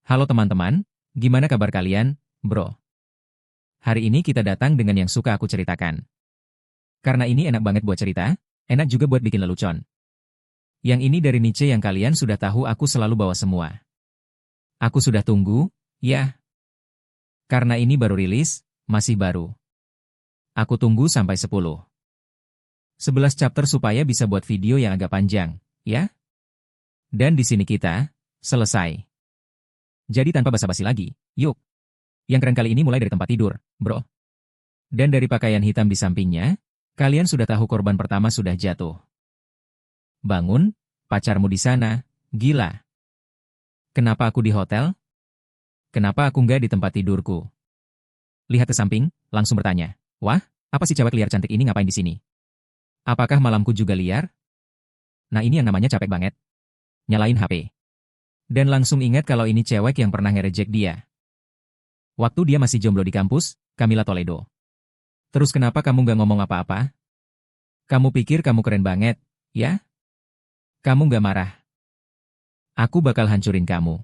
Halo teman-teman, gimana kabar kalian, bro? Hari ini kita datang dengan yang suka aku ceritakan. Karena ini enak banget buat cerita, enak juga buat bikin lelucon. Yang ini dari Nietzsche yang kalian sudah tahu aku selalu bawa semua. Aku sudah tunggu, ya. Karena ini baru rilis, masih baru. Aku tunggu sampai 11 chapter supaya bisa buat video yang agak panjang, ya? Dan di sini kita, selesai. Jadi tanpa basa-basi lagi, yuk. Yang keren kali ini mulai dari tempat tidur, bro. Dan dari pakaian hitam di sampingnya, kalian sudah tahu korban pertama sudah jatuh. Bangun, pacarmu di sana, gila. Kenapa aku di hotel? Kenapa aku nggak di tempat tidurku? Lihat ke samping, langsung bertanya, wah, apa sih cewek liar cantik ini ngapain di sini? Apakah malamku juga liar? Nah ini yang namanya capek banget. Nyalain HP. Dan langsung ingat kalau ini cewek yang pernah ngerejek dia. Waktu dia masih jomblo di kampus, Camila Toledo. Terus kenapa kamu nggak ngomong apa-apa? Kamu pikir kamu keren banget, ya? Kamu nggak marah. Aku bakal hancurin kamu.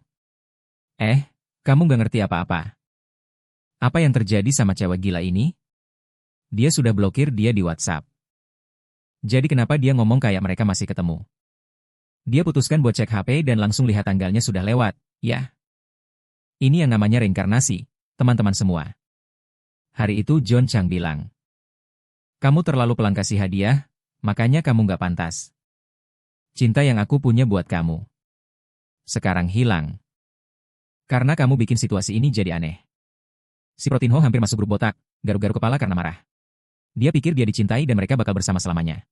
Kamu nggak ngerti apa-apa. Apa yang terjadi sama cewek gila ini? Dia sudah blokir dia di WhatsApp. Jadi kenapa dia ngomong kayak mereka masih ketemu? Dia putuskan buat cek HP dan langsung lihat tanggalnya sudah lewat, ya. Ini yang namanya reinkarnasi, teman-teman semua. Hari itu John Chang bilang, kamu terlalu pelan kasih hadiah, makanya kamu nggak pantas. Cinta yang aku punya buat kamu sekarang hilang. Karena kamu bikin situasi ini jadi aneh. Si Protinho hampir masuk grup botak, garuk-garuk kepala karena marah. Dia pikir dia dicintai dan mereka bakal bersama selamanya.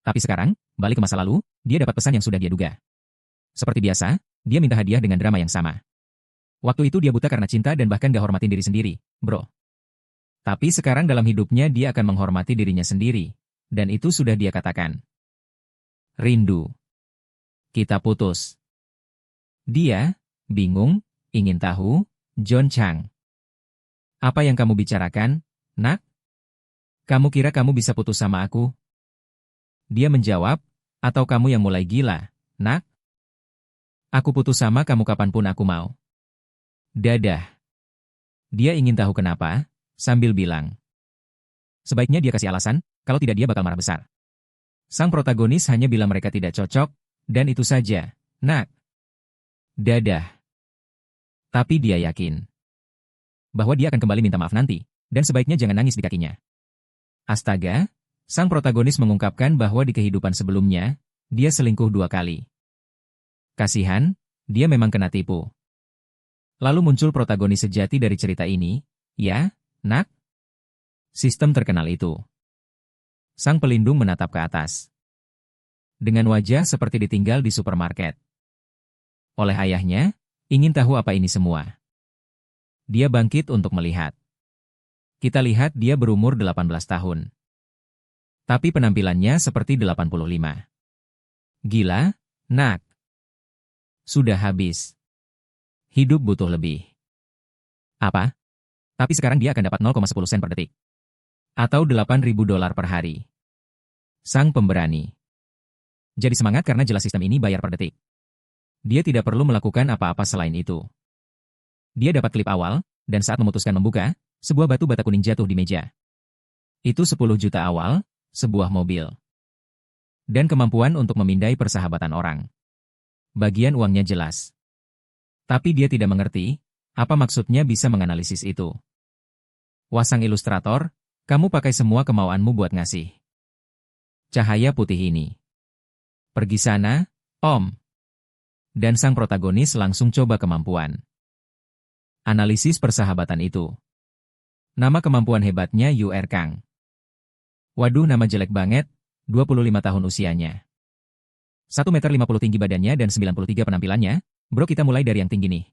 Tapi sekarang, balik ke masa lalu, dia dapat pesan yang sudah dia duga. Seperti biasa, dia minta hadiah dengan drama yang sama. Waktu itu dia buta karena cinta dan bahkan gak hormatin diri sendiri, bro. Tapi sekarang dalam hidupnya dia akan menghormati dirinya sendiri. Dan itu sudah dia katakan. Rindu. Kita putus. Dia, bingung, ingin tahu, John Chang. Apa yang kamu bicarakan, nak? Kamu kira kamu bisa putus sama aku? Dia menjawab, atau kamu yang mulai gila, nak? Aku putus sama kamu kapanpun aku mau. Dadah. Dia ingin tahu kenapa, sambil bilang. Sebaiknya dia kasih alasan, kalau tidak dia bakal marah besar. Sang protagonis hanya bilang mereka tidak cocok, dan itu saja, nak. Dadah. Tapi dia yakin bahwa dia akan kembali minta maaf nanti, dan sebaiknya jangan nangis di kakinya. Astaga. Sang protagonis mengungkapkan bahwa di kehidupan sebelumnya, dia selingkuh 2 kali. Kasihan, dia memang kena tipu. Lalu muncul protagonis sejati dari cerita ini, ya, nak? Sistem terkenal itu. Sang pelindung menatap ke atas. Dengan wajah seperti ditinggal di supermarket. Oleh ayahnya, ingin tahu apa ini semua. Dia bangkit untuk melihat. Kita lihat dia berumur 18 tahun. Tapi penampilannya seperti 85. Gila, nak. Sudah habis. Hidup butuh lebih. Apa? Tapi sekarang dia akan dapat 0,10 sen per detik. Atau $8.000 per hari. Sang pemberani. Jadi semangat karena jelas sistem ini bayar per detik. Dia tidak perlu melakukan apa-apa selain itu. Dia dapat klip awal, dan saat memutuskan membuka, sebuah batu bata kuning jatuh di meja. Itu 10 juta awal, sebuah mobil. Dan kemampuan untuk memindai persahabatan orang. Bagian uangnya jelas. Tapi dia tidak mengerti, apa maksudnya bisa menganalisis itu. Wasang ilustrator, kamu pakai semua kemauanmu buat ngasih cahaya putih ini. Pergi sana, Om. Dan sang protagonis langsung coba kemampuan. Analisis persahabatan itu. Nama kemampuan hebatnya UR Kang. Waduh nama jelek banget, 25 tahun usianya. 1,50 meter tinggi badannya dan 93 penampilannya, bro kita mulai dari yang tinggi nih.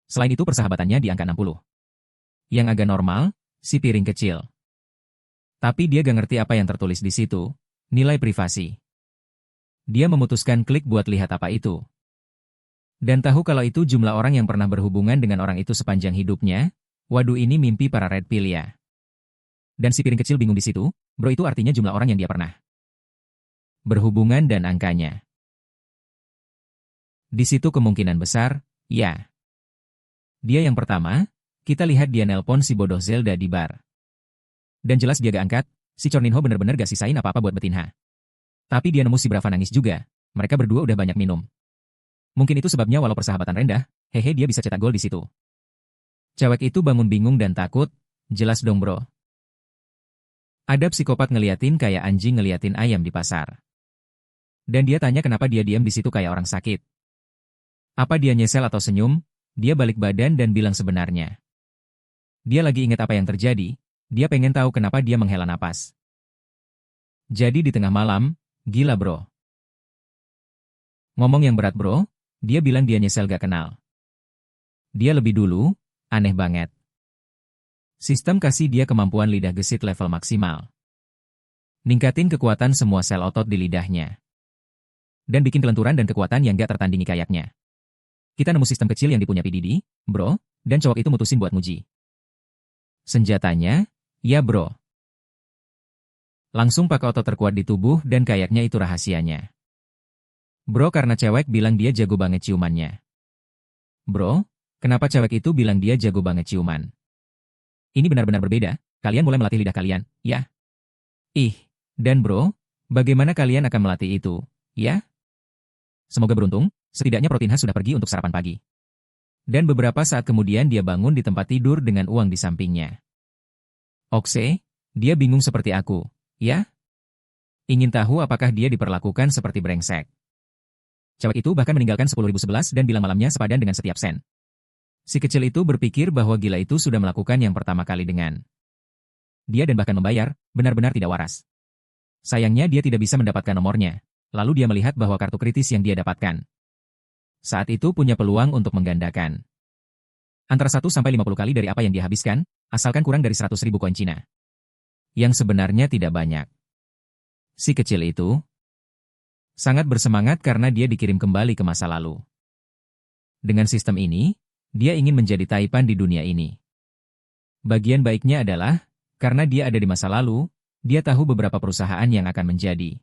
Selain itu persahabatannya di angka 60. Yang agak normal, si piring kecil. Tapi dia gak ngerti apa yang tertulis di situ, nilai privasi. Dia memutuskan klik buat lihat apa itu. Dan tahu kalau itu jumlah orang yang pernah berhubungan dengan orang itu sepanjang hidupnya, waduh ini mimpi para red pill ya. Dan si piring kecil bingung di situ, bro itu artinya jumlah orang yang dia pernah berhubungan dan angkanya. Di situ kemungkinan besar, ya. Dia yang pertama, kita lihat dia nelpon si bodoh Zelda di bar. Dan jelas dia gak angkat, si Chorninho bener-bener gak sisain apa-apa buat Betinha. Tapi dia nemu si Brava nangis juga, mereka berdua udah banyak minum. Mungkin itu sebabnya walau persahabatan rendah, hehe dia bisa cetak gol di situ. Cewek itu bangun bingung dan takut, jelas dong bro. Ada psikopat ngeliatin kayak anjing ngeliatin ayam di pasar. Dan dia tanya kenapa dia diam di situ kayak orang sakit. Apa dia nyesel atau senyum? Dia balik badan dan bilang sebenarnya. Dia lagi ingat apa yang terjadi, dia pengen tahu kenapa dia menghela napas. Jadi di tengah malam, gila bro. Ngomong yang berat bro, dia bilang dia nyesel gak kenal. Dia lebih dulu, aneh banget. Sistem kasih dia kemampuan lidah gesit level maksimal. Ningkatin kekuatan semua sel otot di lidahnya. Dan bikin kelenturan dan kekuatan yang gak tertandingi kayaknya. Kita nemu sistem kecil yang dipunya PDD, bro, dan cowok itu mutusin buat nguji. Senjatanya, ya bro. Langsung pakai otot terkuat di tubuh dan kayaknya itu rahasianya. Bro karena cewek bilang dia jago banget ciumannya. Bro, kenapa cewek itu bilang dia jago banget ciuman? Ini benar-benar berbeda, kalian mulai melatih lidah kalian, ya? Ih, dan bro, bagaimana kalian akan melatih itu, ya? Semoga beruntung, setidaknya Protinha sudah pergi untuk sarapan pagi. Dan beberapa saat kemudian dia bangun di tempat tidur dengan uang di sampingnya. Okse, dia bingung seperti aku, ya? Ingin tahu apakah dia diperlakukan seperti brengsek. Cewek itu bahkan meninggalkan 10.011 dan bilang malamnya sepadan dengan setiap sen. Si kecil itu berpikir bahwa gila itu sudah melakukan yang pertama kali dengan dia dan bahkan membayar, benar-benar tidak waras. Sayangnya dia tidak bisa mendapatkan nomornya. Lalu dia melihat bahwa kartu kritis yang dia dapatkan saat itu punya peluang untuk menggandakan antara 1 sampai 50 kali dari apa yang dia habiskan, asalkan kurang dari 100.000 koin Cina. Yang sebenarnya tidak banyak. Si kecil itu sangat bersemangat karena dia dikirim kembali ke masa lalu. Dengan sistem ini, dia ingin menjadi Taipan di dunia ini. Bagian baiknya adalah, karena dia ada di masa lalu, dia tahu beberapa perusahaan yang akan menjadi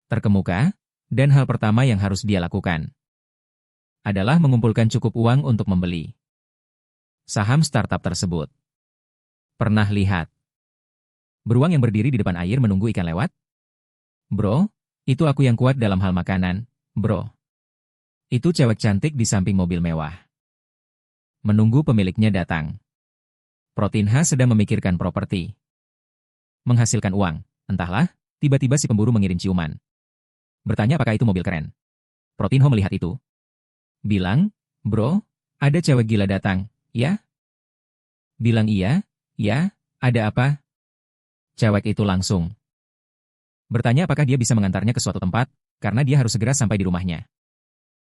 terkemuka, dan hal pertama yang harus dia lakukan adalah mengumpulkan cukup uang untuk membeli saham startup tersebut. Pernah lihat beruang yang berdiri di depan air menunggu ikan lewat? Bro, itu aku yang kuat dalam hal makanan, bro. Itu cewek cantik di samping mobil mewah. Menunggu pemiliknya datang. Protinha sedang memikirkan properti. Menghasilkan uang, entahlah, tiba-tiba si pemburu mengirim ciuman. Bertanya apakah itu mobil keren. Protinho melihat itu. Bilang, bro, ada cewek gila datang, ya? Bilang iya, ya, ada apa? Cewek itu langsung bertanya apakah dia bisa mengantarnya ke suatu tempat, karena dia harus segera sampai di rumahnya.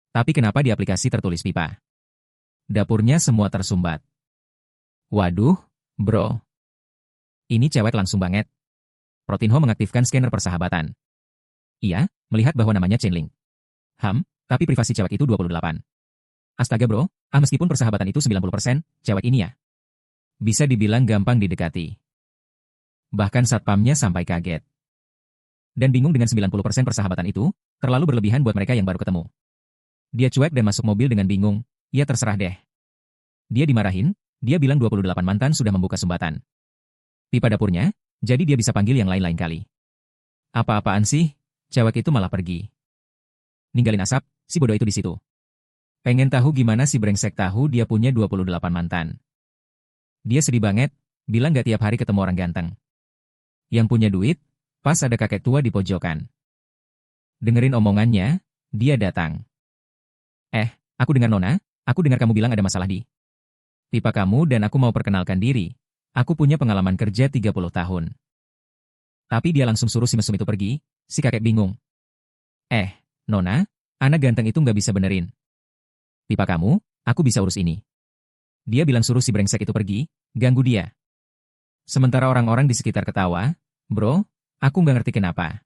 Tapi kenapa di aplikasi tertulis pipa? Dapurnya semua tersumbat. Waduh, bro. Ini cewek langsung banget. Protinho mengaktifkan scanner persahabatan. Iya, melihat bahwa namanya Chainlink. Tapi privasi cewek itu 28. Astaga bro, meskipun persahabatan itu 90%, cewek ini ya. Bisa dibilang gampang didekati. Bahkan satpamnya sampai kaget. Dan bingung dengan 90% persahabatan itu, terlalu berlebihan buat mereka yang baru ketemu. Dia cuek dan masuk mobil dengan bingung, ya terserah deh. Dia dimarahin, dia bilang 28 mantan sudah membuka sumbatan pipa dapurnya, jadi dia bisa panggil yang lain-lain kali. Apa-apaan sih? Cewek itu malah pergi. Ninggalin asap, si bodoh itu di situ. Pengen tahu gimana si brengsek tahu dia punya 28 mantan. Dia sedih banget, bilang gak tiap hari ketemu orang ganteng. Yang punya duit, pas ada kakek tua di pojokan. Dengerin omongannya, dia datang. Aku dengar Nona, aku dengar kamu bilang ada masalah di pipa kamu dan aku mau perkenalkan diri. Aku punya pengalaman kerja 30 tahun. Tapi dia langsung suruh si mesum itu pergi, si kakek bingung. Nona, anak ganteng itu nggak bisa benerin pipa kamu, aku bisa urus ini. Dia bilang suruh si brengsek itu pergi, ganggu dia. Sementara orang-orang di sekitar ketawa, bro, aku nggak ngerti kenapa.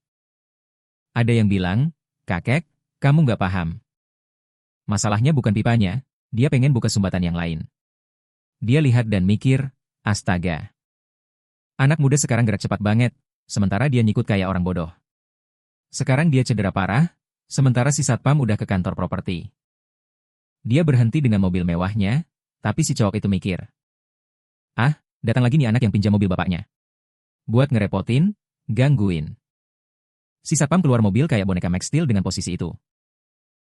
Ada yang bilang, kakek, kamu nggak paham. Masalahnya bukan pipanya, dia pengen buka sumbatan yang lain. Dia lihat dan mikir, astaga. Anak muda sekarang gerak cepat banget, sementara dia nyikut kayak orang bodoh. Sekarang dia cedera parah, sementara si satpam udah ke kantor properti. Dia berhenti dengan mobil mewahnya, Tapi si cowok itu mikir, ah, datang lagi nih anak yang pinjam mobil bapaknya. Buat ngerepotin, gangguin. Si satpam keluar mobil kayak boneka Max Steel dengan posisi itu.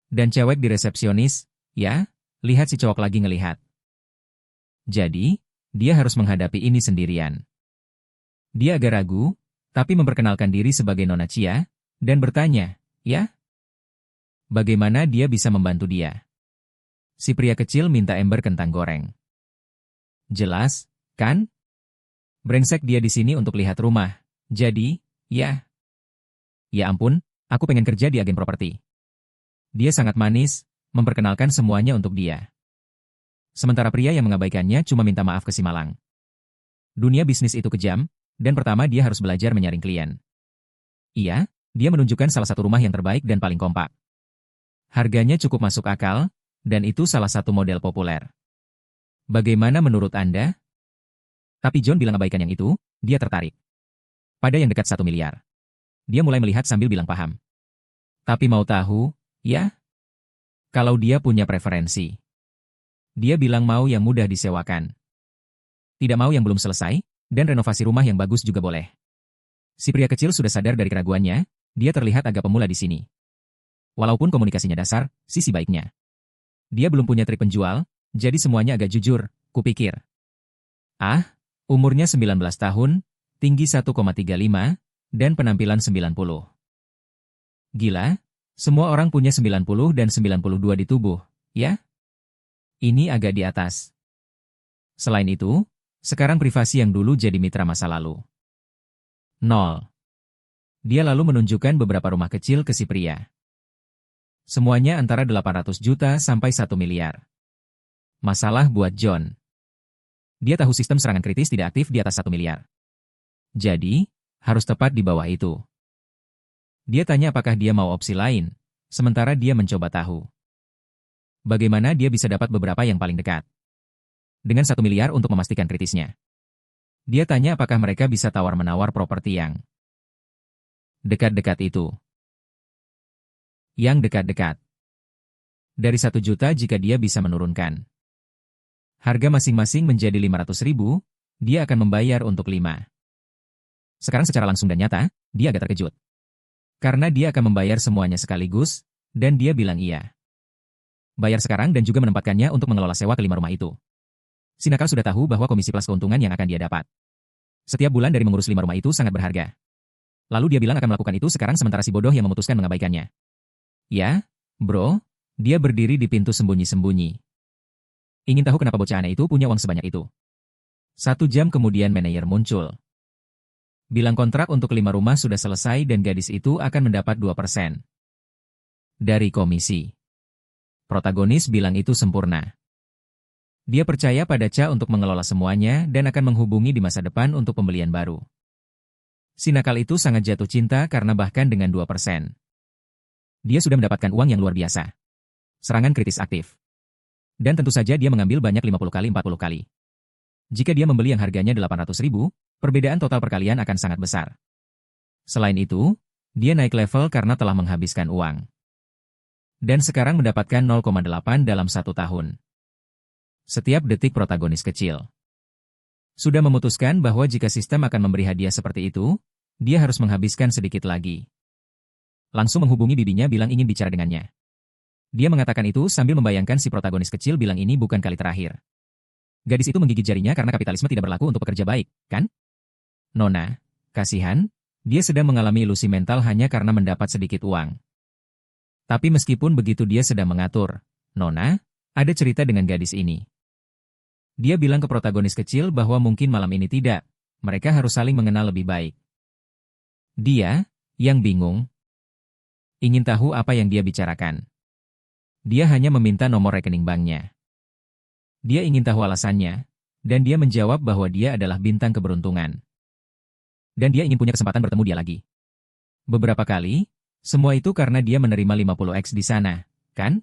Dan cewek di resepsionis, ya, lihat si cowok lagi ngelihat. Jadi, dia harus menghadapi ini sendirian. Dia agak ragu, tapi memperkenalkan diri sebagai Nona Chia, dan bertanya, ya? Bagaimana dia bisa membantu dia? Si pria kecil minta ember kentang goreng. Jelas, kan? Brengsek dia di sini untuk lihat rumah. Jadi, ya. Ya ampun, aku pengen kerja di agen properti. Dia sangat manis, memperkenalkan semuanya untuk dia. Sementara pria yang mengabaikannya cuma minta maaf ke si malang. Dunia bisnis itu kejam, dan pertama dia harus belajar menyaring klien. Iya, dia menunjukkan salah satu rumah yang terbaik dan paling kompak. Harganya cukup masuk akal, dan itu salah satu model populer. Bagaimana menurut Anda? Tapi John bilang abaikan yang itu, dia tertarik. Pada yang dekat 1 miliar. Dia mulai melihat sambil bilang paham. Tapi mau tahu, ya? Kalau dia punya preferensi. Dia bilang mau yang mudah disewakan. Tidak mau yang belum selesai, dan renovasi rumah yang bagus juga boleh. Si pria kecil sudah sadar dari keraguannya, dia terlihat agak pemula di sini. Walaupun komunikasinya dasar, sisi baiknya. Dia belum punya trik penjual, jadi semuanya agak jujur, kupikir. Ah, umurnya 19 tahun, tinggi 1,35, dan penampilan 90. Gila, semua orang punya 90 dan 92 di tubuh, ya? Ini agak di atas. Selain itu, sekarang privasi yang dulu jadi mitra masa lalu. 0. Dia lalu menunjukkan beberapa rumah kecil ke si pria. Semuanya antara 800 juta sampai 1 miliar. Masalah buat John. Dia tahu sistem serangan kritis tidak aktif di atas 1 miliar. Jadi, harus tepat di bawah itu. Dia tanya apakah dia mau opsi lain, sementara dia mencoba tahu. Bagaimana dia bisa dapat beberapa yang paling dekat. Dengan 1 miliar untuk memastikan kritisnya. Dia tanya apakah mereka bisa tawar-menawar properti yang dekat-dekat itu. Yang dekat-dekat. Dari 1 juta jika dia bisa menurunkan harga masing-masing menjadi 500.000, dia akan membayar untuk 5. Sekarang secara langsung dan nyata, dia agak terkejut. Karena dia akan membayar semuanya sekaligus, dan dia bilang iya. Bayar sekarang dan juga menempatkannya untuk mengelola sewa ke 5 rumah itu. Si nakal sudah tahu bahwa komisi plus keuntungan yang akan dia dapat. Setiap bulan dari mengurus 5 rumah itu sangat berharga. Lalu dia bilang akan melakukan itu sekarang sementara si bodoh yang memutuskan mengabaikannya. Ya, bro, dia berdiri di pintu sembunyi-sembunyi. Ingin tahu kenapa bocah aneh itu punya uang sebanyak itu? 1 jam kemudian manajer muncul. Bilang kontrak untuk 5 rumah sudah selesai dan gadis itu akan mendapat 2% dari komisi. Protagonis bilang itu sempurna. Dia percaya pada Cha untuk mengelola semuanya dan akan menghubungi di masa depan untuk pembelian baru. Si nakal itu sangat jatuh cinta karena bahkan dengan 2%. Dia sudah mendapatkan uang yang luar biasa. Serangan kritis aktif. Dan tentu saja dia mengambil banyak 50 kali 40 kali. Jika dia membeli yang harganya 800.000, perbedaan total perkalian akan sangat besar. Selain itu, dia naik level karena telah menghabiskan uang. Dan sekarang mendapatkan 0,8 dalam 1 tahun. Setiap detik protagonis kecil. Sudah memutuskan bahwa jika sistem akan memberi hadiah seperti itu, dia harus menghabiskan sedikit lagi. Langsung menghubungi bibinya bilang ingin bicara dengannya. Dia mengatakan itu sambil membayangkan si protagonis kecil bilang ini bukan kali terakhir. Gadis itu menggigit jarinya karena kapitalisme tidak berlaku untuk pekerja baik, kan? Nona, kasihan, dia sedang mengalami ilusi mental hanya karena mendapat sedikit uang. Tapi meskipun begitu dia sedang mengatur, Nona, ada cerita dengan gadis ini. Dia bilang ke protagonis kecil bahwa mungkin malam ini tidak, mereka harus saling mengenal lebih baik. Dia, yang bingung, ingin tahu apa yang dia bicarakan. Dia hanya meminta nomor rekening banknya. Dia ingin tahu alasannya, dan dia menjawab bahwa dia adalah bintang keberuntungan. Dan dia ingin punya kesempatan bertemu dia lagi. Beberapa kali, semua itu karena dia menerima 50x di sana, kan?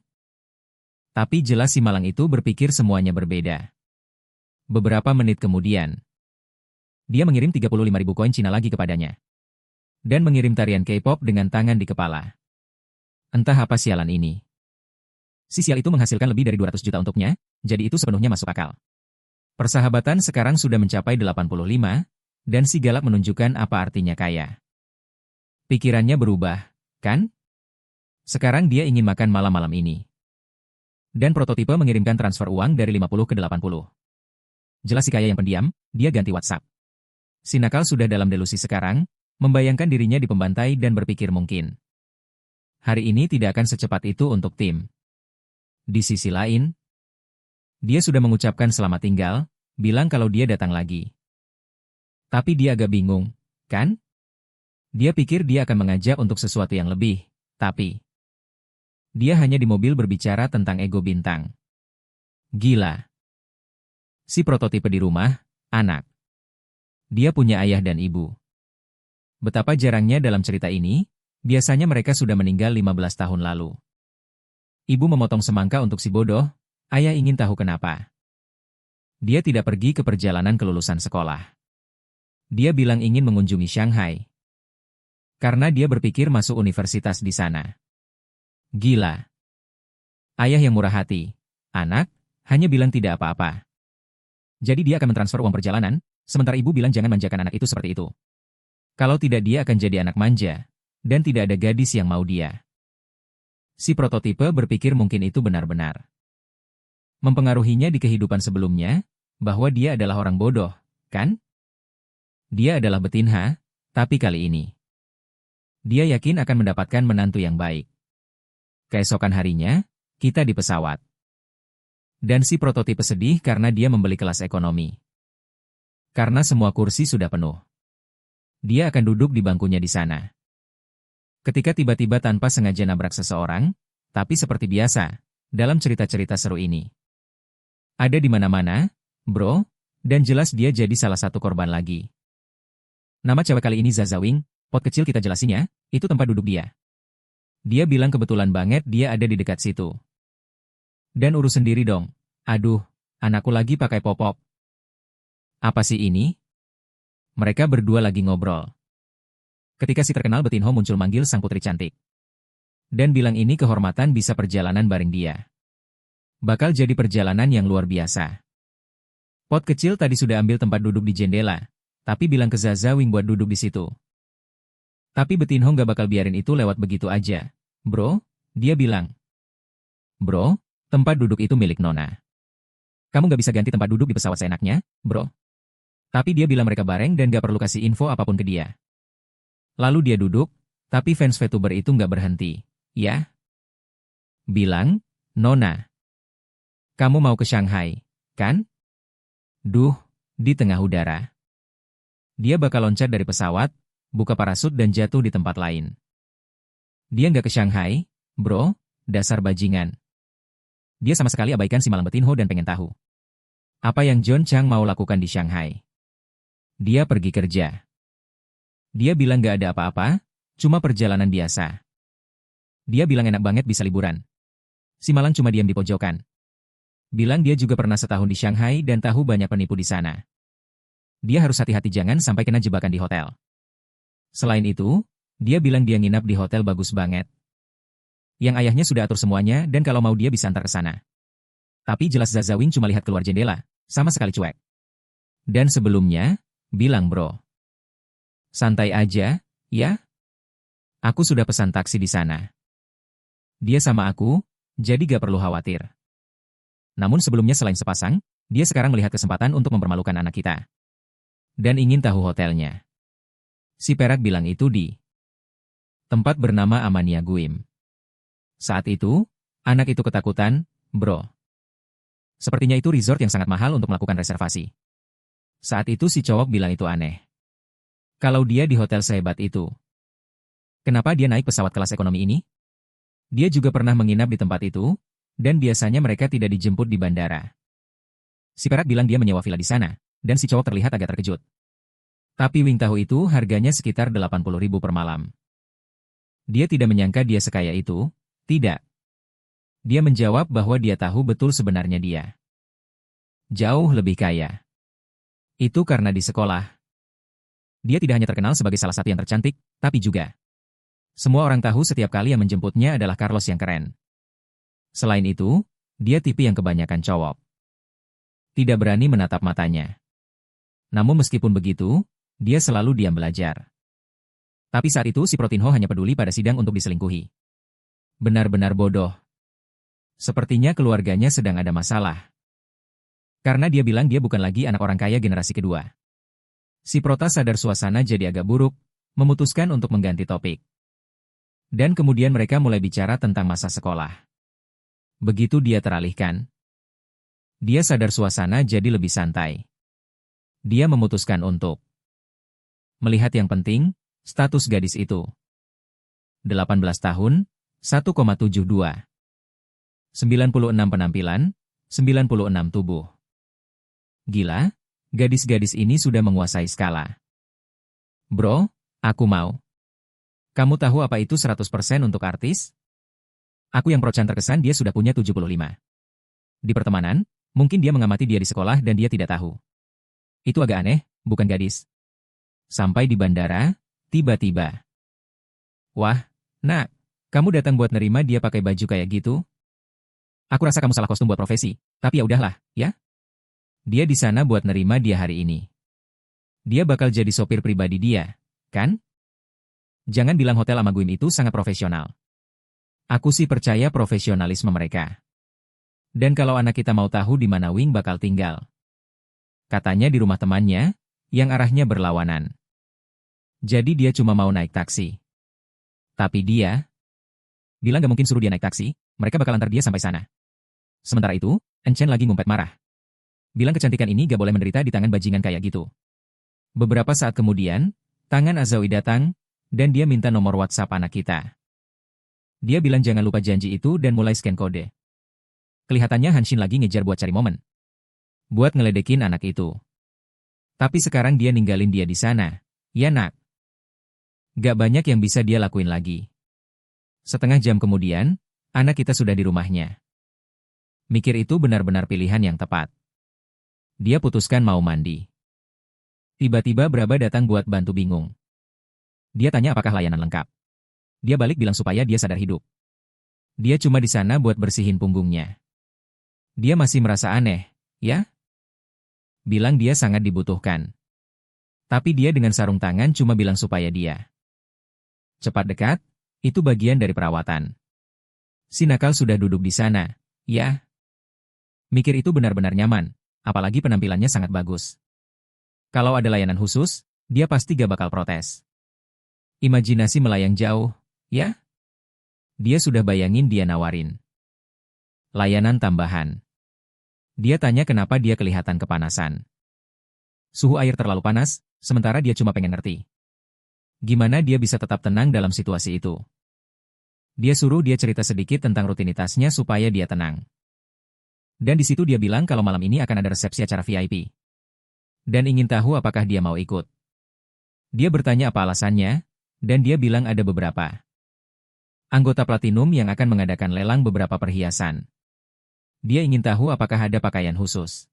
Tapi jelas si malang itu berpikir semuanya berbeda. Beberapa menit kemudian, dia mengirim 35.000 koin Cina lagi kepadanya. Dan mengirim tarian K-pop dengan tangan di kepala. Entah apa sialan ini. Si sial itu menghasilkan lebih dari 200 juta untuknya, jadi itu sepenuhnya masuk akal. Persahabatan sekarang sudah mencapai 85, dan si galak menunjukkan apa artinya kaya. Pikirannya berubah, kan? Sekarang dia ingin makan malam-malam ini. Dan prototipe mengirimkan transfer uang dari 50 ke 80. Jelas si kaya yang pendiam, dia ganti WhatsApp. Si nakal sudah dalam delusi sekarang, membayangkan dirinya di pembantai dan berpikir mungkin. Hari ini tidak akan secepat itu untuk tim. Di sisi lain, dia sudah mengucapkan selamat tinggal, bilang kalau dia datang lagi. Tapi dia agak bingung, kan? Dia pikir dia akan mengajak untuk sesuatu yang lebih, tapi dia hanya di mobil berbicara tentang ego bintang. Gila. Si prototipe di rumah, anak. Dia punya ayah dan ibu. Betapa jarangnya dalam cerita ini, biasanya mereka sudah meninggal 15 tahun lalu. Ibu memotong semangka untuk si bodoh, ayah ingin tahu kenapa. Dia tidak pergi ke perjalanan kelulusan sekolah. Dia bilang ingin mengunjungi Shanghai. Karena dia berpikir masuk universitas di sana. Gila. Ayah yang murah hati. Anak, hanya bilang tidak apa-apa. Jadi dia akan mentransfer uang perjalanan, sementara ibu bilang jangan manjakan anak itu seperti itu. Kalau tidak dia akan jadi anak manja, dan tidak ada gadis yang mau dia. Si prototipe berpikir mungkin itu benar-benar mempengaruhinya di kehidupan sebelumnya, bahwa dia adalah orang bodoh, kan? Dia adalah betinha, tapi kali ini dia yakin akan mendapatkan menantu yang baik. Keesokan harinya, kita di pesawat. Dan si prototipe sedih karena dia membeli kelas ekonomi. Karena semua kursi sudah penuh. Dia akan duduk di bangkunya di sana. Ketika tiba-tiba tanpa sengaja nabrak seseorang, tapi seperti biasa, dalam cerita-cerita seru ini. Ada di mana-mana, bro, dan jelas dia jadi salah satu korban lagi. Nama cewek kali ini Zazawing, pot kecil kita jelasin ya, itu tempat duduk dia. Dia bilang kebetulan banget dia ada di dekat situ. Dan urus sendiri dong. Aduh, anakku lagi pakai pop-up. Apa sih ini? Mereka berdua lagi ngobrol. Ketika si terkenal Betinho muncul manggil sang putri cantik. Dan bilang ini kehormatan bisa perjalanan bareng dia. Bakal jadi perjalanan yang luar biasa. Pot kecil tadi sudah ambil tempat duduk di jendela, tapi bilang ke Zazawing buat duduk di situ. Tapi Betinho gak bakal biarin itu lewat begitu aja. Bro, dia bilang. Bro, tempat duduk itu milik Nona. Kamu gak bisa ganti tempat duduk di pesawat seenaknya, bro. Tapi dia bilang mereka bareng dan gak perlu kasih info apapun ke dia. Lalu dia duduk, tapi fans VTuber itu gak berhenti. Ya? Bilang, Nona. Kamu mau ke Shanghai, kan? Duh, di tengah udara. Dia bakal loncat dari pesawat, buka parasut dan jatuh di tempat lain. Dia nggak ke Shanghai, bro, dasar bajingan. Dia sama sekali abaikan si Malang Betinho dan pengen tahu. Apa yang John Chang mau lakukan di Shanghai? Dia pergi kerja. Dia bilang nggak ada apa-apa, cuma perjalanan biasa. Dia bilang enak banget bisa liburan. Si Malang cuma diam di pojokan. Bilang dia juga pernah setahun di Shanghai dan tahu banyak penipu di sana. Dia harus hati-hati jangan sampai kena jebakan di hotel. Selain itu, dia bilang dia nginap di hotel bagus banget. Yang ayahnya sudah atur semuanya dan kalau mau dia bisa antar ke sana. Tapi jelas Zazawing cuma lihat keluar jendela, sama sekali cuek. Dan sebelumnya, bilang bro. Santai aja, ya? Aku sudah pesan taksi di sana. Dia sama aku, jadi gak perlu khawatir. Namun sebelumnya selain sepasang, dia sekarang melihat kesempatan untuk mempermalukan anak kita. Dan ingin tahu hotelnya. Si Perak bilang itu di tempat bernama Amania Guim. Saat itu, anak itu ketakutan, bro. Sepertinya itu resort yang sangat mahal untuk melakukan reservasi. Saat itu si cowok bilang itu aneh. Kalau dia di hotel sehebat itu, kenapa dia naik pesawat kelas ekonomi ini? Dia juga pernah menginap di tempat itu, dan biasanya mereka tidak dijemput di bandara. Si Perak bilang dia menyewa villa di sana, dan si cowok terlihat agak terkejut. Tapi Wing tahu itu harganya sekitar 80.000 per malam. Dia tidak menyangka dia sekaya itu, tidak. Dia menjawab bahwa dia tahu betul sebenarnya dia jauh lebih kaya. Itu karena di sekolah, dia tidak hanya terkenal sebagai salah satu yang tercantik, tapi juga semua orang tahu setiap kali yang menjemputnya adalah Carlos yang keren. Selain itu, dia tipe yang kebanyakan cowok. Tidak berani menatap matanya. Namun meskipun begitu, dia selalu diam belajar. Tapi saat itu si Protinho hanya peduli pada sidang untuk diselingkuhi. Benar-benar bodoh. Sepertinya keluarganya sedang ada masalah. Karena dia bilang dia bukan lagi anak orang kaya generasi kedua. Si Prota sadar suasana jadi agak buruk, memutuskan untuk mengganti topik. Dan kemudian mereka mulai bicara tentang masa sekolah. Begitu dia teralihkan, dia sadar suasana jadi lebih santai. Dia memutuskan untuk melihat yang penting, status gadis itu. 18 tahun, 1,72. 96 penampilan, 96 tubuh. Gila, gadis-gadis ini sudah menguasai skala. Bro, aku mau. Kamu tahu apa itu 100% untuk artis? Aku yang procan terkesan dia sudah punya 75. Di pertemanan, mungkin dia mengamati dia di sekolah dan dia tidak tahu. Itu agak aneh, bukan gadis? Sampai di bandara, tiba-tiba. Wah, nak, kamu datang buat nerima dia pakai baju kayak gitu? Aku rasa kamu salah kostum buat profesi, tapi ya udahlah, ya? Dia di sana buat nerima dia hari ini. Dia bakal jadi sopir pribadi dia, kan? Jangan bilang hotel Amaguim itu sangat profesional. Aku sih percaya profesionalisme mereka. Dan kalau anak kita mau tahu di mana Wing bakal tinggal. Katanya di rumah temannya, yang arahnya berlawanan. Jadi dia cuma mau naik taksi. Tapi dia bilang gak mungkin suruh dia naik taksi, mereka bakal antar dia sampai sana. Sementara itu, Enchen lagi ngumpet marah. Bilang kecantikan ini gak boleh menderita di tangan bajingan kayak gitu. Beberapa saat kemudian, tangan Azawi datang, dan dia minta nomor WhatsApp anak kita. Dia bilang jangan lupa janji itu dan mulai scan kode. Kelihatannya Hanshin lagi ngejar buat cari momen. Buat ngeledekin anak itu. Tapi sekarang dia ninggalin dia di sana. Ya nak. Gak banyak yang bisa dia lakuin lagi. Setengah jam kemudian, anak kita sudah di rumahnya. Mikir itu benar-benar pilihan yang tepat. Dia putuskan mau mandi. Tiba-tiba Braba datang buat bantu bingung. Dia tanya apakah layanan lengkap. Dia balik bilang supaya dia sadar hidup. Dia cuma di sana buat bersihin punggungnya. Dia masih merasa aneh, ya? Bilang dia sangat dibutuhkan. Tapi dia dengan sarung tangan cuma bilang supaya dia cepat dekat, itu bagian dari perawatan. Si nakal sudah duduk di sana, ya? Mikir itu benar-benar nyaman. Apalagi penampilannya sangat bagus. Kalau ada layanan khusus, dia pasti gak bakal protes. Imajinasi melayang jauh, ya? Dia sudah bayangin dia nawarin layanan tambahan. Dia tanya kenapa dia kelihatan kepanasan. Suhu air terlalu panas, sementara dia cuma pengen ngerti. Gimana dia bisa tetap tenang dalam situasi itu? Dia suruh dia cerita sedikit tentang rutinitasnya supaya dia tenang. Dan di situ dia bilang kalau malam ini akan ada resepsi acara VIP. Dan ingin tahu apakah dia mau ikut. Dia bertanya apa alasannya, dan dia bilang ada beberapa anggota Platinum yang akan mengadakan lelang beberapa perhiasan. Dia ingin tahu apakah ada pakaian khusus.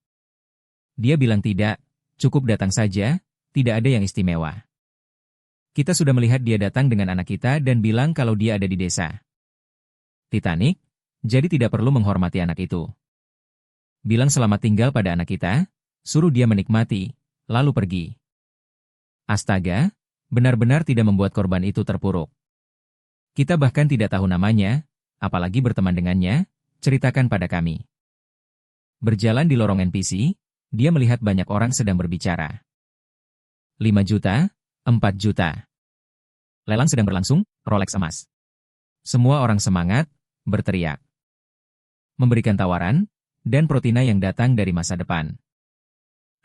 Dia bilang tidak, cukup datang saja, tidak ada yang istimewa. Kita sudah melihat dia datang dengan anak kita dan bilang kalau dia ada di desa Titanic, jadi tidak perlu menghormati anak itu. Bilang selamat tinggal pada anak kita, suruh dia menikmati, lalu pergi. Astaga, benar-benar tidak membuat korban itu terpuruk. Kita bahkan tidak tahu namanya, apalagi berteman dengannya, ceritakan pada kami. Berjalan di lorong NPC, dia melihat banyak orang sedang berbicara. 5 juta, 4 juta. Lelang sedang berlangsung, Rolex emas. Semua orang semangat, berteriak. Memberikan tawaran, dan Protina yang datang dari masa depan.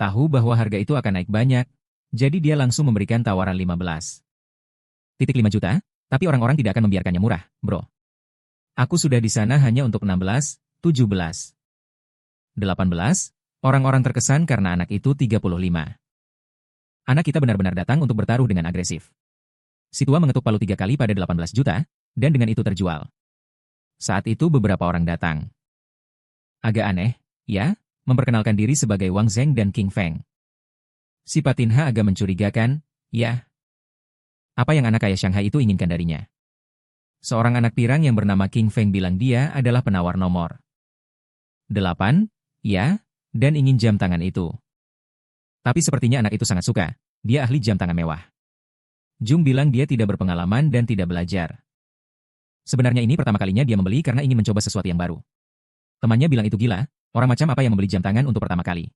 Tahu bahwa harga itu akan naik banyak, jadi dia langsung memberikan tawaran 15,5 juta, tapi orang-orang tidak akan membiarkannya murah, bro. Aku sudah di sana hanya untuk 16, 17, 18, orang-orang terkesan karena anak itu 35. Anak kita benar-benar datang untuk bertaruh dengan agresif. Si tua mengetuk palu 3 kali pada 18 juta, dan dengan itu terjual. Saat itu beberapa orang datang. Agak aneh, ya, memperkenalkan diri sebagai Wang Zheng dan King Feng. Si Patinha agak mencurigakan, ya. Apa yang anak kaya Shanghai itu inginkan darinya? Seorang anak pirang yang bernama King Feng bilang dia adalah penawar nomor 8, ya, dan ingin jam tangan itu. Tapi sepertinya anak itu sangat suka, dia ahli jam tangan mewah. Jung bilang dia tidak berpengalaman dan tidak belajar. Sebenarnya ini pertama kalinya dia membeli karena ingin mencoba sesuatu yang baru. Temannya bilang itu gila, orang macam apa yang membeli jam tangan untuk pertama kali?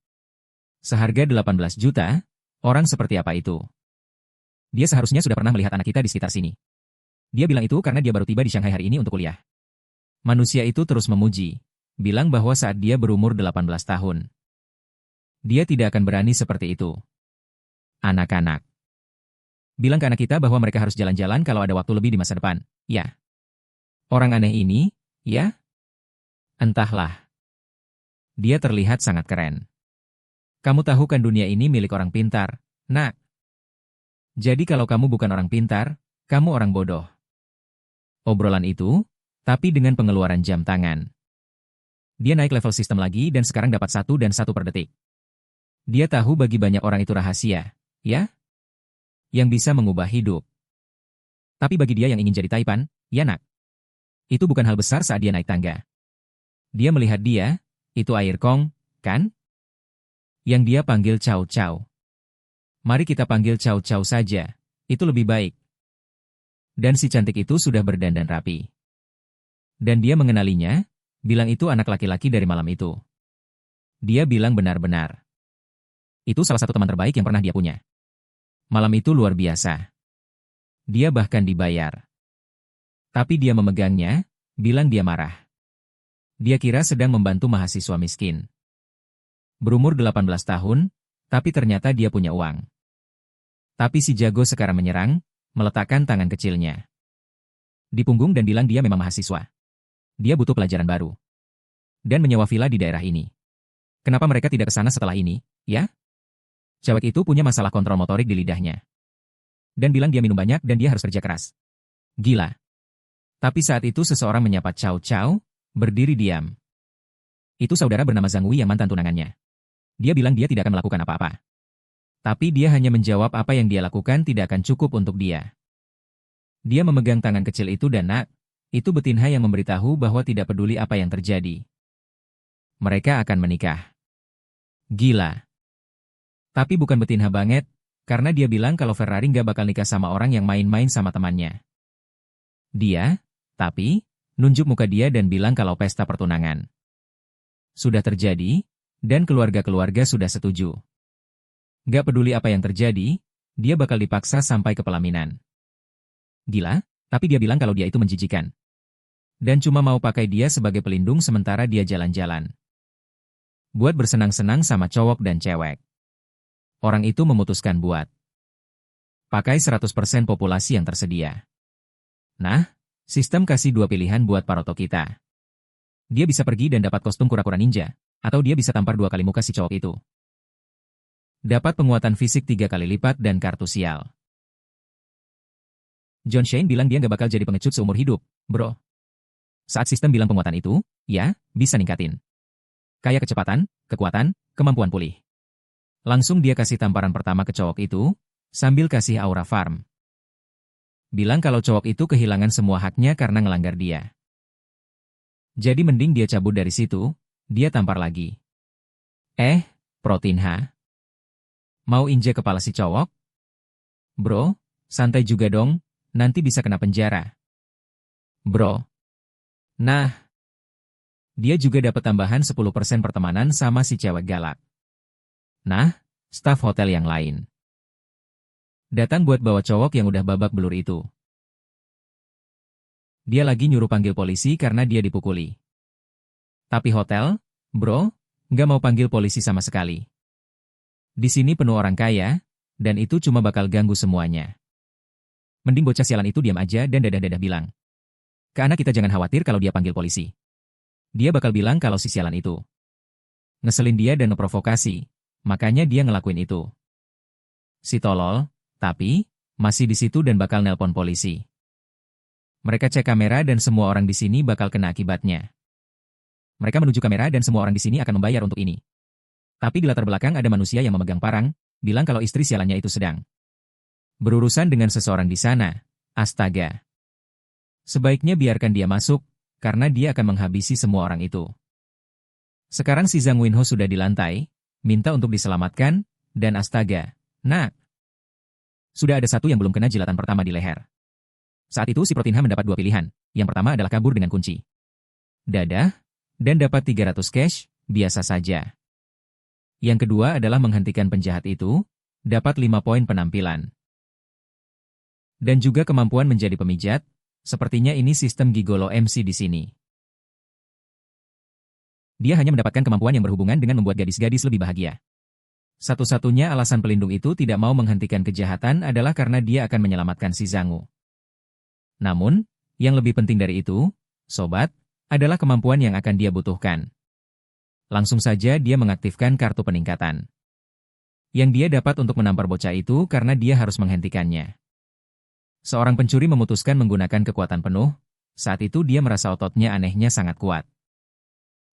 Seharga 18 juta, orang seperti apa itu? Dia seharusnya sudah pernah melihat anak kita di sekitar sini. Dia bilang itu karena dia baru tiba di Shanghai hari ini untuk kuliah. Manusia itu terus memuji, bilang bahwa saat dia berumur 18 tahun. Dia tidak akan berani seperti itu. Anak-anak. Bilang ke anak kita bahwa mereka harus jalan-jalan kalau ada waktu lebih di masa depan, ya. Orang aneh ini, ya? Entahlah. Dia terlihat sangat keren. Kamu tahu kan dunia ini milik orang pintar, nak. Jadi kalau kamu bukan orang pintar, kamu orang bodoh. Obrolan itu, tapi dengan pengeluaran jam tangan. Dia naik level sistem lagi dan sekarang dapat 1 dan 1 per detik. Dia tahu bagi banyak orang itu rahasia, ya? Yang bisa mengubah hidup. Tapi bagi dia yang ingin jadi Taipan, ya nak. Itu bukan hal besar saat dia naik tangga. Dia melihat dia, itu Air Kong, kan? Yang dia panggil Chow Chow. Mari kita panggil Chow Chow saja, itu lebih baik. Dan si cantik itu sudah berdandan rapi. Dan dia mengenalinya, bilang itu anak laki-laki dari malam itu. Dia bilang benar-benar. Itu salah satu teman terbaik yang pernah dia punya. Malam itu luar biasa. Dia bahkan dibayar. Tapi dia memegangnya, bilang dia marah. Dia kira sedang membantu mahasiswa miskin. Berumur 18 tahun, tapi ternyata dia punya uang. Tapi si jago sekarang menyerang, meletakkan tangan kecilnya di punggung dan bilang dia memang mahasiswa. Dia butuh pelajaran baru. Dan menyewa villa di daerah ini. Kenapa mereka tidak ke sana setelah ini, ya? Cewek itu punya masalah kontrol motorik di lidahnya. Dan bilang dia minum banyak dan dia harus kerja keras. Gila. Tapi saat itu seseorang menyapa Chow Chow, berdiri diam. Itu saudara bernama Zhang Wei yang mantan tunangannya. Dia bilang dia tidak akan melakukan apa-apa. Tapi dia hanya menjawab apa yang dia lakukan tidak akan cukup untuk dia. Dia memegang tangan kecil itu dan nak, itu betinha yang memberitahu bahwa tidak peduli apa yang terjadi. Mereka akan menikah. Gila. Tapi bukan betinha banget, karena dia bilang kalau Ferrari nggak bakal nikah sama orang yang main-main sama temannya. Dia, tapi, nunjuk muka dia dan bilang kalau pesta pertunangan sudah terjadi, dan keluarga-keluarga sudah setuju. Nggak peduli apa yang terjadi, dia bakal dipaksa sampai ke pelaminan. Gila, tapi dia bilang kalau dia itu menjijikan. Dan cuma mau pakai dia sebagai pelindung sementara dia jalan-jalan. Buat bersenang-senang sama cowok dan cewek. Orang itu memutuskan buat pakai 100% populasi yang tersedia. Nah, sistem kasih 2 pilihan buat Paroto kita. Dia bisa pergi dan dapat kostum kura-kura ninja, atau dia bisa tampar 2 kali muka si cowok itu. Dapat penguatan fisik 3 kali lipat dan kartu sial. John Shane bilang dia nggak bakal jadi pengecut seumur hidup, bro. Saat sistem bilang penguatan itu, ya, bisa ningkatin. Kayak kecepatan, kekuatan, kemampuan pulih. Langsung dia kasih tamparan pertama ke cowok itu, sambil kasih aura farm. Bilang kalau cowok itu kehilangan semua haknya karena ngelanggar dia. Jadi mending dia cabut dari situ, dia tampar lagi. Protein H. Mau injek kepala si cowok? Bro, santai juga dong, nanti bisa kena penjara. Bro. Nah. Dia juga dapat tambahan 10% pertemanan sama si cewek galak. Nah, staf hotel yang lain datang buat bawa cowok yang udah babak belur itu. Dia lagi nyuruh panggil polisi karena dia dipukuli. Tapi hotel, bro, nggak mau panggil polisi sama sekali. Di sini penuh orang kaya, dan itu cuma bakal ganggu semuanya. Mending bocah sialan itu diam aja dan dadah-dadah bilang. Ke anak kita jangan khawatir kalau dia panggil polisi. Dia bakal bilang kalau si sialan itu ngeselin dia dan ngeprovokasi. Makanya dia ngelakuin itu. Si tolol, tapi, masih di situ dan bakal nelpon polisi. Mereka cek kamera dan semua orang di sini bakal kena akibatnya. Mereka menuju kamera dan semua orang di sini akan membayar untuk ini. Tapi di latar belakang ada manusia yang memegang parang, bilang kalau istri sialannya itu sedang berurusan dengan seseorang di sana. Astaga. Sebaiknya biarkan dia masuk, karena dia akan menghabisi semua orang itu. Sekarang si Zhang Wenho sudah di lantai, minta untuk diselamatkan, dan astaga, nak. Sudah ada satu yang belum kena jilatan pertama di leher. Saat itu si Protinha mendapat dua pilihan. Yang pertama adalah kabur dengan kunci dadah, dan dapat 300 cash, biasa saja. Yang kedua adalah menghentikan penjahat itu, dapat 5 poin penampilan. Dan juga kemampuan menjadi pemijat, sepertinya ini sistem gigolo MC di sini. Dia hanya mendapatkan kemampuan yang berhubungan dengan membuat gadis-gadis lebih bahagia. Satu-satunya alasan pelindung itu tidak mau menghentikan kejahatan adalah karena dia akan menyelamatkan si Zhang. Namun, yang lebih penting dari itu, sobat, adalah kemampuan yang akan dia butuhkan. Langsung saja dia mengaktifkan kartu peningkatan. Yang dia dapat untuk menampar bocah itu karena dia harus menghentikannya. Seorang pencuri memutuskan menggunakan kekuatan penuh, saat itu dia merasa ototnya anehnya sangat kuat.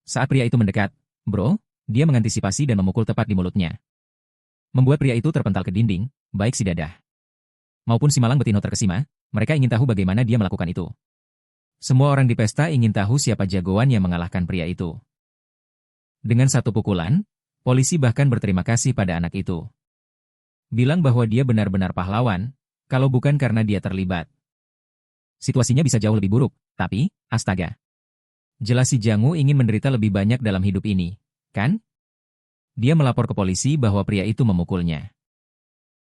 Saat pria itu mendekat, bro, dia mengantisipasi dan memukul tepat di mulutnya. Membuat pria itu terpental ke dinding, baik si dadah maupun si malang betina terkesima, mereka ingin tahu bagaimana dia melakukan itu. Semua orang di pesta ingin tahu siapa jagoan yang mengalahkan pria itu. Dengan satu pukulan, polisi bahkan berterima kasih pada anak itu. Bilang bahwa dia benar-benar pahlawan, kalau bukan karena dia terlibat. Situasinya bisa jauh lebih buruk, tapi, astaga. Jelas si Zhang ingin menderita lebih banyak dalam hidup ini, kan? Dia melapor ke polisi bahwa pria itu memukulnya.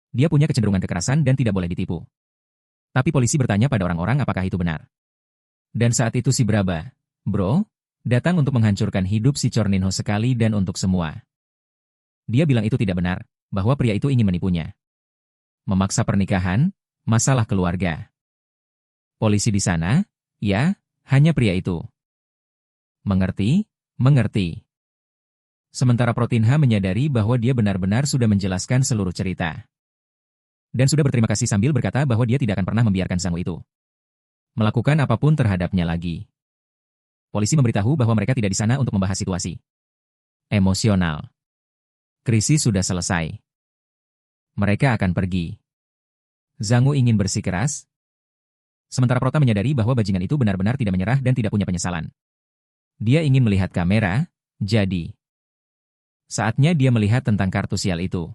Dia punya kecenderungan kekerasan dan tidak boleh ditipu. Tapi polisi bertanya pada orang-orang apakah itu benar. Dan saat itu si Braba, bro, datang untuk menghancurkan hidup si Chorninho sekali dan untuk semua. Dia bilang itu tidak benar, bahwa pria itu ingin menipunya. Memaksa pernikahan, masalah keluarga. Polisi di sana, ya, hanya pria itu. Mengerti, mengerti. Sementara Protinha menyadari bahwa dia benar-benar sudah menjelaskan seluruh cerita. Dan sudah berterima kasih sambil berkata bahwa dia tidak akan pernah membiarkan Zhang itu melakukan apapun terhadapnya lagi. Polisi memberitahu bahwa mereka tidak di sana untuk membahas situasi emosional. Krisis sudah selesai. Mereka akan pergi. Zhang ingin bersikeras. Sementara Prota menyadari bahwa bajingan itu benar-benar tidak menyerah dan tidak punya penyesalan. Dia ingin melihat kamera, jadi saatnya dia melihat tentang kartu sial itu.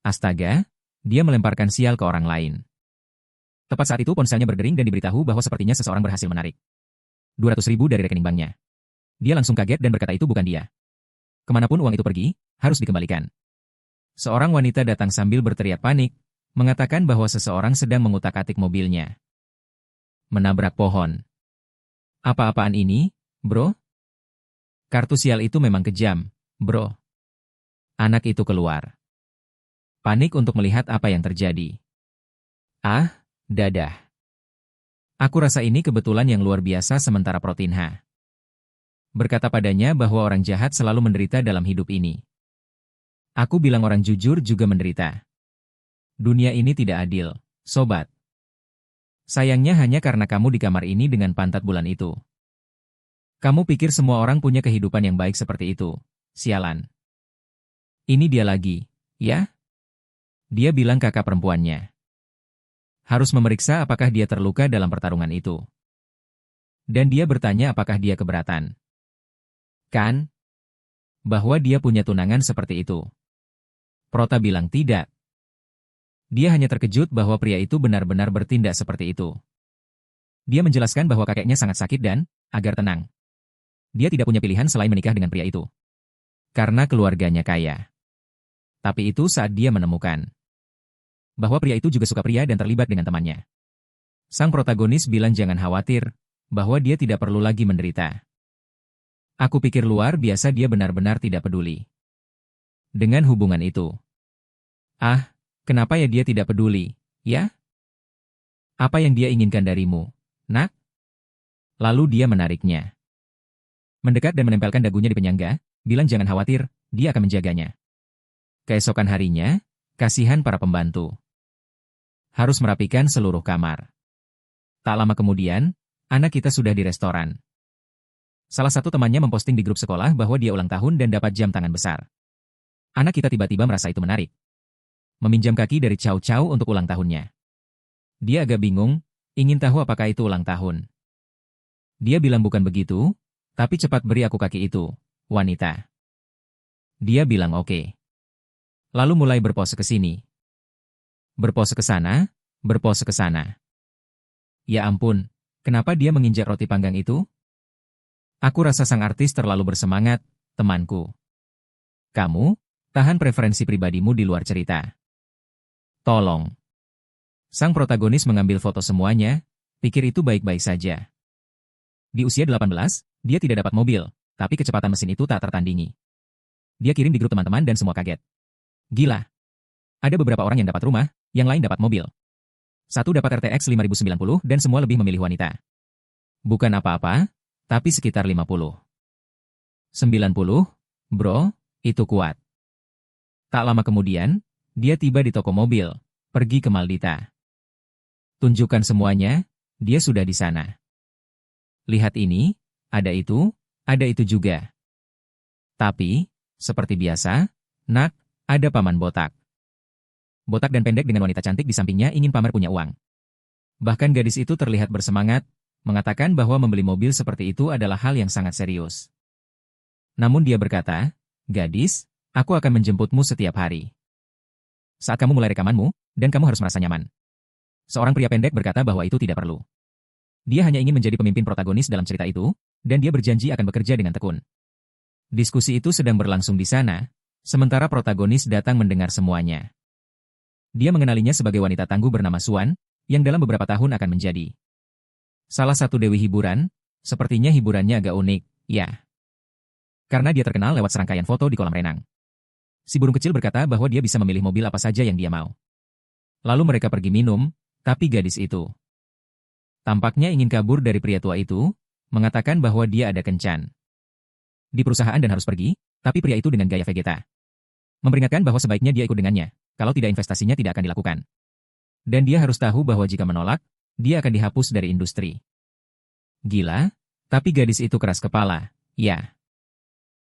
Astaga, dia melemparkan sial ke orang lain. Tepat saat itu ponselnya berdering dan diberitahu bahwa sepertinya seseorang berhasil menarik 200.000 dari rekening banknya. Dia langsung kaget dan berkata itu bukan dia. Kemanapun uang itu pergi, harus dikembalikan. Seorang wanita datang sambil berteriak panik, mengatakan bahwa seseorang sedang mengutak-atik mobilnya. Menabrak pohon. Apa-apaan ini, bro? Kartu sial itu memang kejam, bro. Anak itu keluar. Panik untuk melihat apa yang terjadi. Ah, dadah. Aku rasa ini kebetulan yang luar biasa sementara Protinha berkata padanya bahwa orang jahat selalu menderita dalam hidup ini. Aku bilang orang jujur juga menderita. Dunia ini tidak adil, sobat. Sayangnya hanya karena kamu di kamar ini dengan pantat bulan itu. Kamu pikir semua orang punya kehidupan yang baik seperti itu, sialan. Ini dia lagi, ya? Dia bilang kakak perempuannya. Harus memeriksa apakah dia terluka dalam pertarungan itu. Dan dia bertanya apakah dia keberatan. Kan? Bahwa dia punya tunangan seperti itu. Prota bilang tidak. Dia hanya terkejut bahwa pria itu benar-benar bertindak seperti itu. Dia menjelaskan bahwa kakeknya sangat sakit dan, agar tenang, dia tidak punya pilihan selain menikah dengan pria itu. Karena keluarganya kaya. Tapi itu saat dia menemukan bahwa pria itu juga suka pria dan terlibat dengan temannya. Sang protagonis bilang jangan khawatir, bahwa dia tidak perlu lagi menderita. Aku pikir luar biasa dia benar-benar tidak peduli dengan hubungan itu. Ah, kenapa ya dia tidak peduli, ya? Apa yang dia inginkan darimu, nak? Lalu dia menariknya. Mendekat dan menempelkan dagunya di penyangga, bilang jangan khawatir, dia akan menjaganya. Keesokan harinya, kasihan para pembantu harus merapikan seluruh kamar. Tak lama kemudian, anak kita sudah di restoran. Salah satu temannya memposting di grup sekolah bahwa dia ulang tahun dan dapat jam tangan besar. Anak kita tiba-tiba merasa itu menarik. Meminjam kaki dari Chow Chow untuk ulang tahunnya. Dia agak bingung, Ingin tahu apakah itu ulang tahun? Dia bilang bukan begitu, tapi cepat beri aku kaki itu, wanita. Dia bilang oke. Lalu mulai berpose ke sini. Berpose ke sana, berpose ke sana. Ya ampun, kenapa dia menginjak roti panggang itu? Aku rasa sang artis terlalu bersemangat, temanku. Kamu, tahan preferensi pribadimu di luar cerita. Tolong. Sang protagonis mengambil foto semuanya, pikir itu baik-baik saja. Di usia 18, dia tidak dapat mobil, tapi kecepatan mesin itu tak tertandingi. Dia kirim di grup teman-teman dan semua kaget. Gila. Ada beberapa orang yang dapat rumah, yang lain dapat mobil. Satu dapat RTX 5090 dan semua lebih memilih wanita. Bukan apa-apa, tapi sekitar 50. 90, bro, itu kuat. Tak lama kemudian, dia tiba di toko mobil, pergi ke Maldita. Tunjukkan semuanya, dia sudah di sana. Lihat ini, ada itu juga. Tapi, seperti biasa, nak, ada paman botak. Botak dan pendek dengan wanita cantik di sampingnya ingin pamer punya uang. Bahkan gadis itu terlihat bersemangat, mengatakan bahwa membeli mobil seperti itu adalah hal yang sangat serius. Namun dia berkata, gadis, aku akan menjemputmu setiap hari. Saat kamu mulai rekamanmu, dan kamu harus merasa nyaman. Seorang pria pendek berkata bahwa itu tidak perlu. Dia hanya ingin menjadi pemimpin protagonis dalam cerita itu, dan dia berjanji akan bekerja dengan tekun. Diskusi itu sedang berlangsung di sana, sementara protagonis datang mendengar semuanya. Dia mengenalinya sebagai wanita tangguh bernama Suan, yang dalam beberapa tahun akan menjadi salah satu dewi hiburan, sepertinya hiburannya agak unik, ya. Karena dia terkenal lewat serangkaian foto di kolam renang. Si burung kecil berkata bahwa dia bisa memilih mobil apa saja yang dia mau. Lalu mereka pergi minum, tapi gadis itu tampaknya ingin kabur dari pria tua itu, mengatakan bahwa dia ada kencan di perusahaan dan harus pergi, tapi pria itu dengan gaya vegeta memperingatkan bahwa sebaiknya dia ikut dengannya, kalau tidak investasinya tidak akan dilakukan. Dan dia harus tahu bahwa jika menolak, dia akan dihapus dari industri. Gila, tapi gadis itu keras kepala, ya.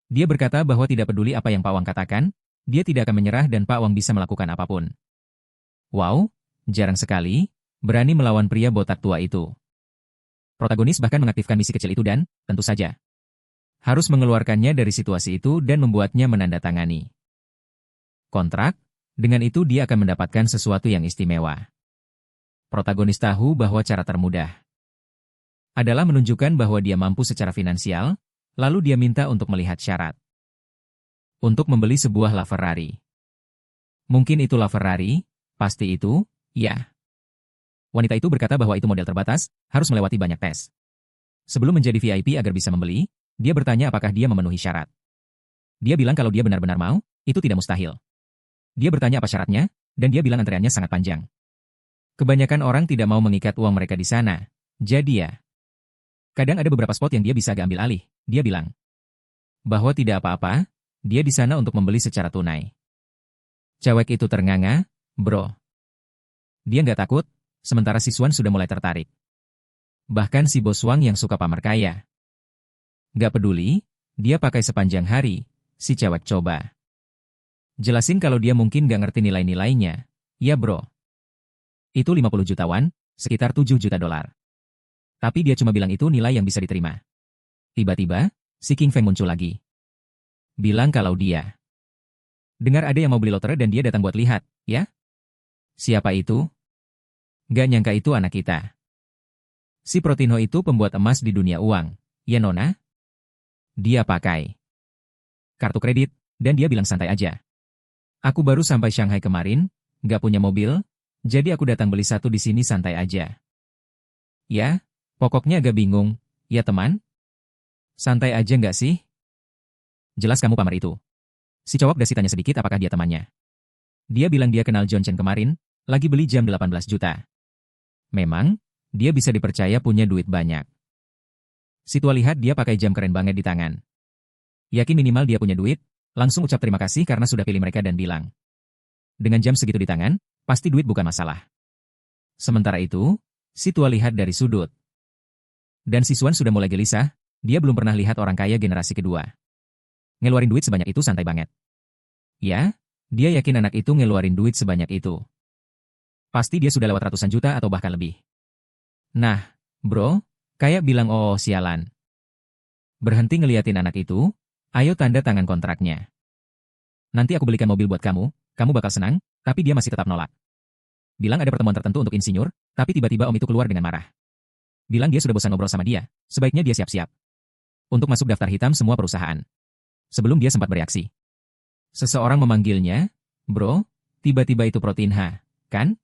Dia berkata bahwa tidak peduli apa yang Pak Wang katakan, dia tidak akan menyerah dan Pak Wang bisa melakukan apapun. Wow, jarang sekali, berani melawan pria botak tua itu. Protagonis bahkan mengaktifkan misi kecil itu dan, tentu saja, harus mengeluarkannya dari situasi itu dan membuatnya menandatangani kontrak, dengan itu dia akan mendapatkan sesuatu yang istimewa. Protagonis tahu bahwa cara termudah adalah menunjukkan bahwa dia mampu secara finansial, lalu dia minta untuk melihat syarat. Untuk membeli sebuah LaFerrari. Mungkin itu LaFerrari, pasti itu, ya. Wanita itu berkata bahwa itu model terbatas, harus melewati banyak tes. Sebelum menjadi VIP agar bisa membeli, dia bertanya apakah dia memenuhi syarat. Dia bilang kalau dia benar-benar mau, itu tidak mustahil. Dia bertanya apa syaratnya, dan dia bilang antreannya sangat panjang. Kebanyakan orang tidak mau mengikat uang mereka di sana, jadi ya. Kadang ada beberapa spot yang dia bisa agak ambil alih, dia bilang. Bahwa tidak apa-apa, dia di sana untuk membeli secara tunai. Cewek itu ternganga, bro. Dia nggak takut, sementara si Swan sudah mulai tertarik. Bahkan si bos Wang yang suka pamer kaya. Nggak peduli, dia pakai sepanjang hari, si cewek coba. Jelasin kalau dia mungkin nggak ngerti nilai-nilainya, ya bro. Itu 50 jutawan, sekitar 7 juta dolar. Tapi dia cuma bilang itu nilai yang bisa diterima. Tiba-tiba, si King Feng muncul lagi. Bilang kalau dia dengar ada yang mau beli lotre dan dia datang buat lihat, ya? Siapa itu? Gak nyangka itu anak kita. Si Protinho itu pembuat emas di dunia uang, ya nona? Dia pakai kartu kredit, dan dia bilang santai aja. Aku baru sampai Shanghai kemarin, gak punya mobil, jadi aku datang beli satu di sini santai aja. Ya, pokoknya agak bingung, ya teman? Santai aja nggak sih? Jelas kamu pamer itu. Si cowok dasi tanya sedikit apakah dia temannya. Dia bilang dia kenal John Chen kemarin, lagi beli jam 18 juta. Memang, dia bisa dipercaya punya duit banyak. Si tua lihat dia pakai jam keren banget di tangan. Yakin minimal dia punya duit, langsung ucap terima kasih karena sudah pilih mereka dan bilang. Dengan jam segitu di tangan, pasti duit bukan masalah. Sementara itu, si tua lihat dari sudut. Dan si Swan sudah mulai gelisah, dia belum pernah lihat orang kaya generasi kedua. Ngeluarin duit sebanyak itu santai banget. Ya, dia yakin anak itu ngeluarin duit sebanyak itu. Pasti dia sudah lewat ratusan juta atau bahkan lebih. Nah, bro, kayak bilang oh sialan. Berhenti ngeliatin anak itu, ayo tanda tangan kontraknya. Nanti aku belikan mobil buat kamu bakal senang, tapi dia masih tetap nolak. Bilang ada pertemuan tertentu untuk insinyur, tapi tiba-tiba om itu keluar dengan marah. Bilang dia sudah bosan ngobrol sama dia, sebaiknya dia siap-siap untuk masuk daftar hitam semua perusahaan. Sebelum dia sempat bereaksi. Seseorang memanggilnya, bro, tiba-tiba itu protein H, kan?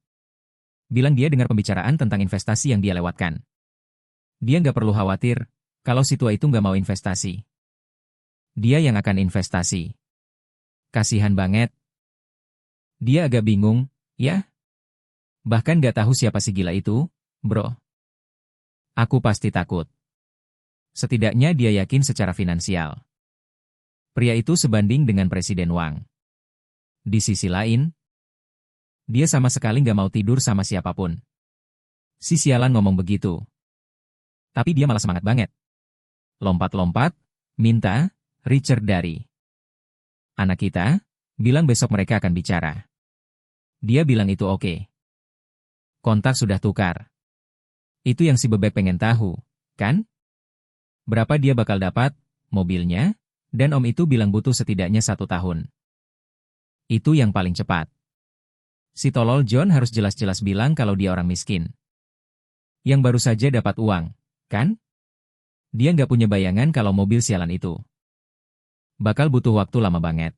Bilang dia dengar pembicaraan tentang investasi yang dia lewatkan. Dia nggak perlu khawatir, kalau si tua itu nggak mau investasi. Dia yang akan investasi. Kasihan banget. Dia agak bingung, ya? Bahkan nggak tahu siapa si gila itu, bro. Aku pasti takut. Setidaknya dia yakin secara finansial. Pria itu sebanding dengan Presiden Wang. Di sisi lain, dia sama sekali nggak mau tidur sama siapapun. Si sialan ngomong begitu. Tapi dia malah semangat banget. Lompat-lompat, minta, Richard dari anak kita, bilang besok mereka akan bicara. Dia bilang itu oke. Kontak sudah tukar. Itu yang si bebek pengen tahu, kan? Berapa dia bakal dapat, mobilnya, dan om itu bilang butuh setidaknya 1 tahun. Itu yang paling cepat. Si tolol John harus jelas-jelas bilang kalau dia orang miskin. Yang baru saja dapat uang, kan? Dia nggak punya bayangan kalau mobil sialan itu bakal butuh waktu lama banget.